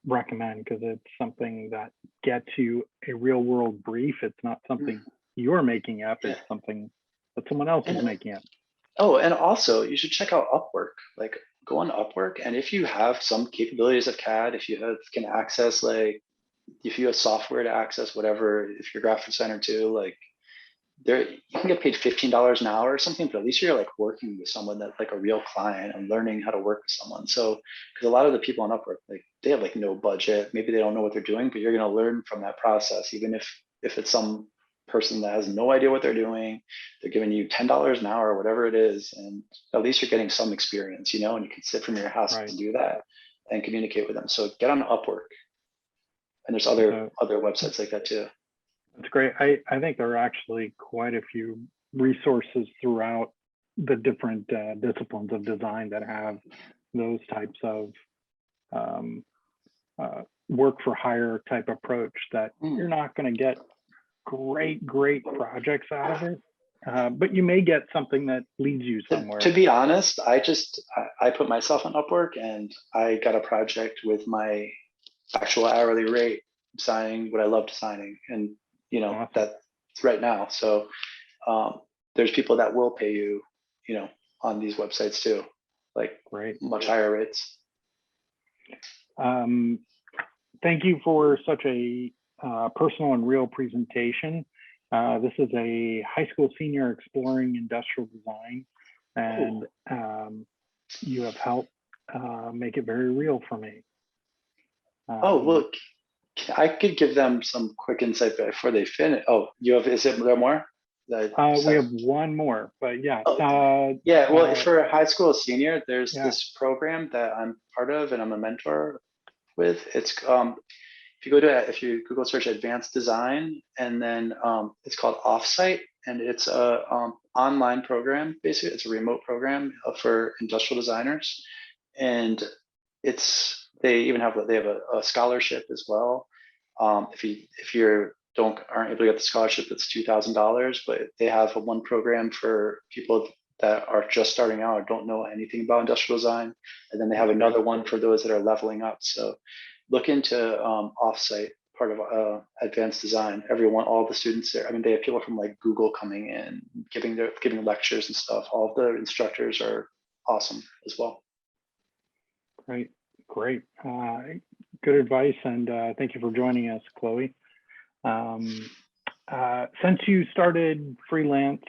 recommend, because it's something that gets you a real world brief. It's not something you're making up. It's something that someone else is making up. Oh, and also you should check out Upwork. Like go on Upwork, and if you have some capabilities of CAD, if you can access if you have software to access whatever, if you're a graphic designer too, like you can get paid $15 an hour or something, but at least you're like working with someone that's like a real client and learning how to work with someone. So, because a lot of the people on Upwork, like they have like no budget, maybe they don't know what they're doing, but you're going to learn from that process. Even if it's some person that has no idea what they're doing, they're giving you $10 an hour or whatever it is, and at least you're getting some experience, and you can sit from your house and do that and communicate with them. So get on Upwork, and there's other websites like that too. That's great. I think there are actually quite a few resources throughout the different disciplines of design that have those types of work for hire type approach that you're not going to get great projects out of it, but you may get something that leads you somewhere. To be honest, I put myself on Upwork, and I got a project with my actual hourly rate, signing what I love designing, and awesome. That's right now. So there's people that will pay you, on these websites too, like much higher rates. Thank you for such a personal and real presentation. This is a high school senior exploring industrial design, and you have helped make it very real for me. Look, I could give them some quick insight before they finish. Is there more? We have one more, but yeah. Well, for a high school senior, there's this program that I'm part of and I'm a mentor with. It's if you Google search advanced design, and then it's called Offsite, and it's a online program. Basically, it's a remote program for industrial designers, and they have a scholarship as well. If you aren't able to get the scholarship, it's $2,000. But they have one program for people that are just starting out or don't know anything about industrial design, and then they have another one for those that are leveling up. So look into Offsite, part of advanced design. All the students there. I mean, they have people from like Google coming in, giving lectures and stuff. All of the instructors are awesome as well. Great. Good advice, and thank you for joining us, Chloe. Since you started freelance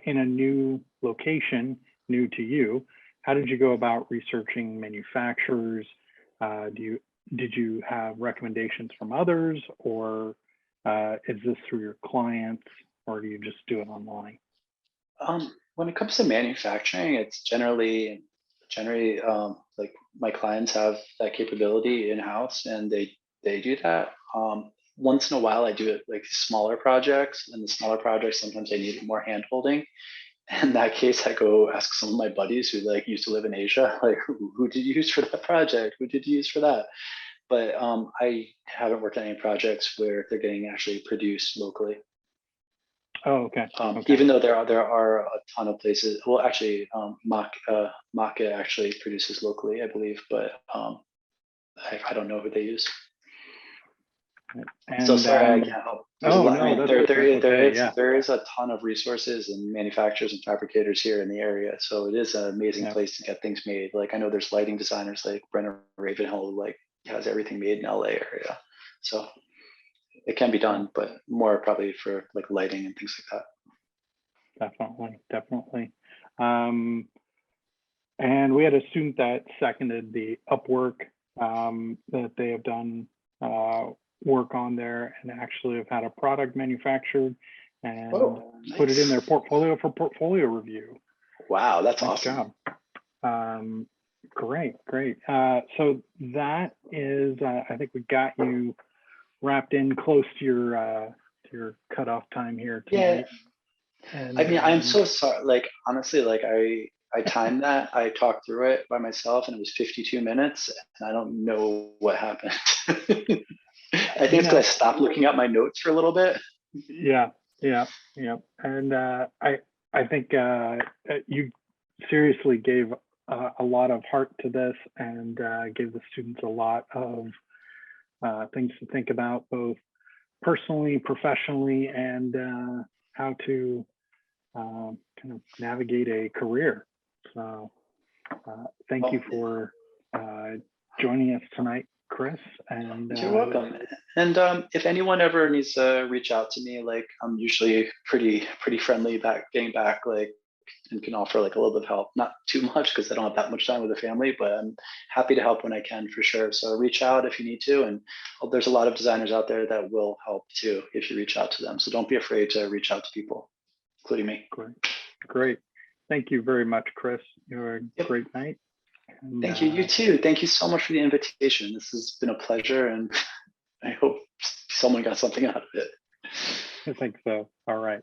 in a new location, new to you, how did you go about researching manufacturers? Did you have recommendations from others, or is this through your clients, or do you just do it online? When it comes to manufacturing, it's generally like my clients have that capability in-house, and they do that. Once in a while I do it like smaller projects, and the smaller projects sometimes I need more hand holding, in that case, I go ask some of my buddies who like used to live in Asia, like who did you use for that project? Who did you use for that? But I haven't worked on any projects where they're getting actually produced locally. Oh, okay. Okay. Even though there are a ton of places. Well, actually, Maka actually produces locally, I believe, but I don't know who they use. So And sorry, I can't help. There's a oh lot. I no, mean, that's there okay. is Yeah. there is a ton of resources and manufacturers and fabricators here in the area. So it is an amazing Yeah. place to get things made. Like I know there's lighting designers like Brenner Ravenhill, like has everything made in LA area. So it can be done, but more probably for like lighting and things like that. Definitely. And we had a student that seconded the Upwork that they have done work on there and actually have had a product manufactured and put it in their portfolio for portfolio review. Wow, that's nice awesome. Job. Great. So that is, I think we got you wrapped in close to your cutoff time here tonight. Yeah. And, I mean, I'm so sorry. Like honestly, like I timed that. I talked through it by myself, and it was 52 minutes, and I don't know what happened. I think it's because I stopped looking at my notes for a little bit. Yeah. And I think you seriously gave a lot of heart to this and gave the students a lot of things to think about, both personally, professionally, and how to kind of navigate a career. So thank you for joining us tonight, Chris. And you're welcome. And if anyone ever needs to reach out to me, like I'm usually pretty friendly getting back, like, and can offer like a little bit of help. Not too much because I don't have that much time with the family, but I'm happy to help when I can for sure. So reach out if you need to. And there's a lot of designers out there that will help too if you reach out to them. So don't be afraid to reach out to people, including me. Great. Thank you very much, Chris. You're a great night. And, thank you. You too. Thank you so much for the invitation. This has been a pleasure, and I hope someone got something out of it. I think so. All right.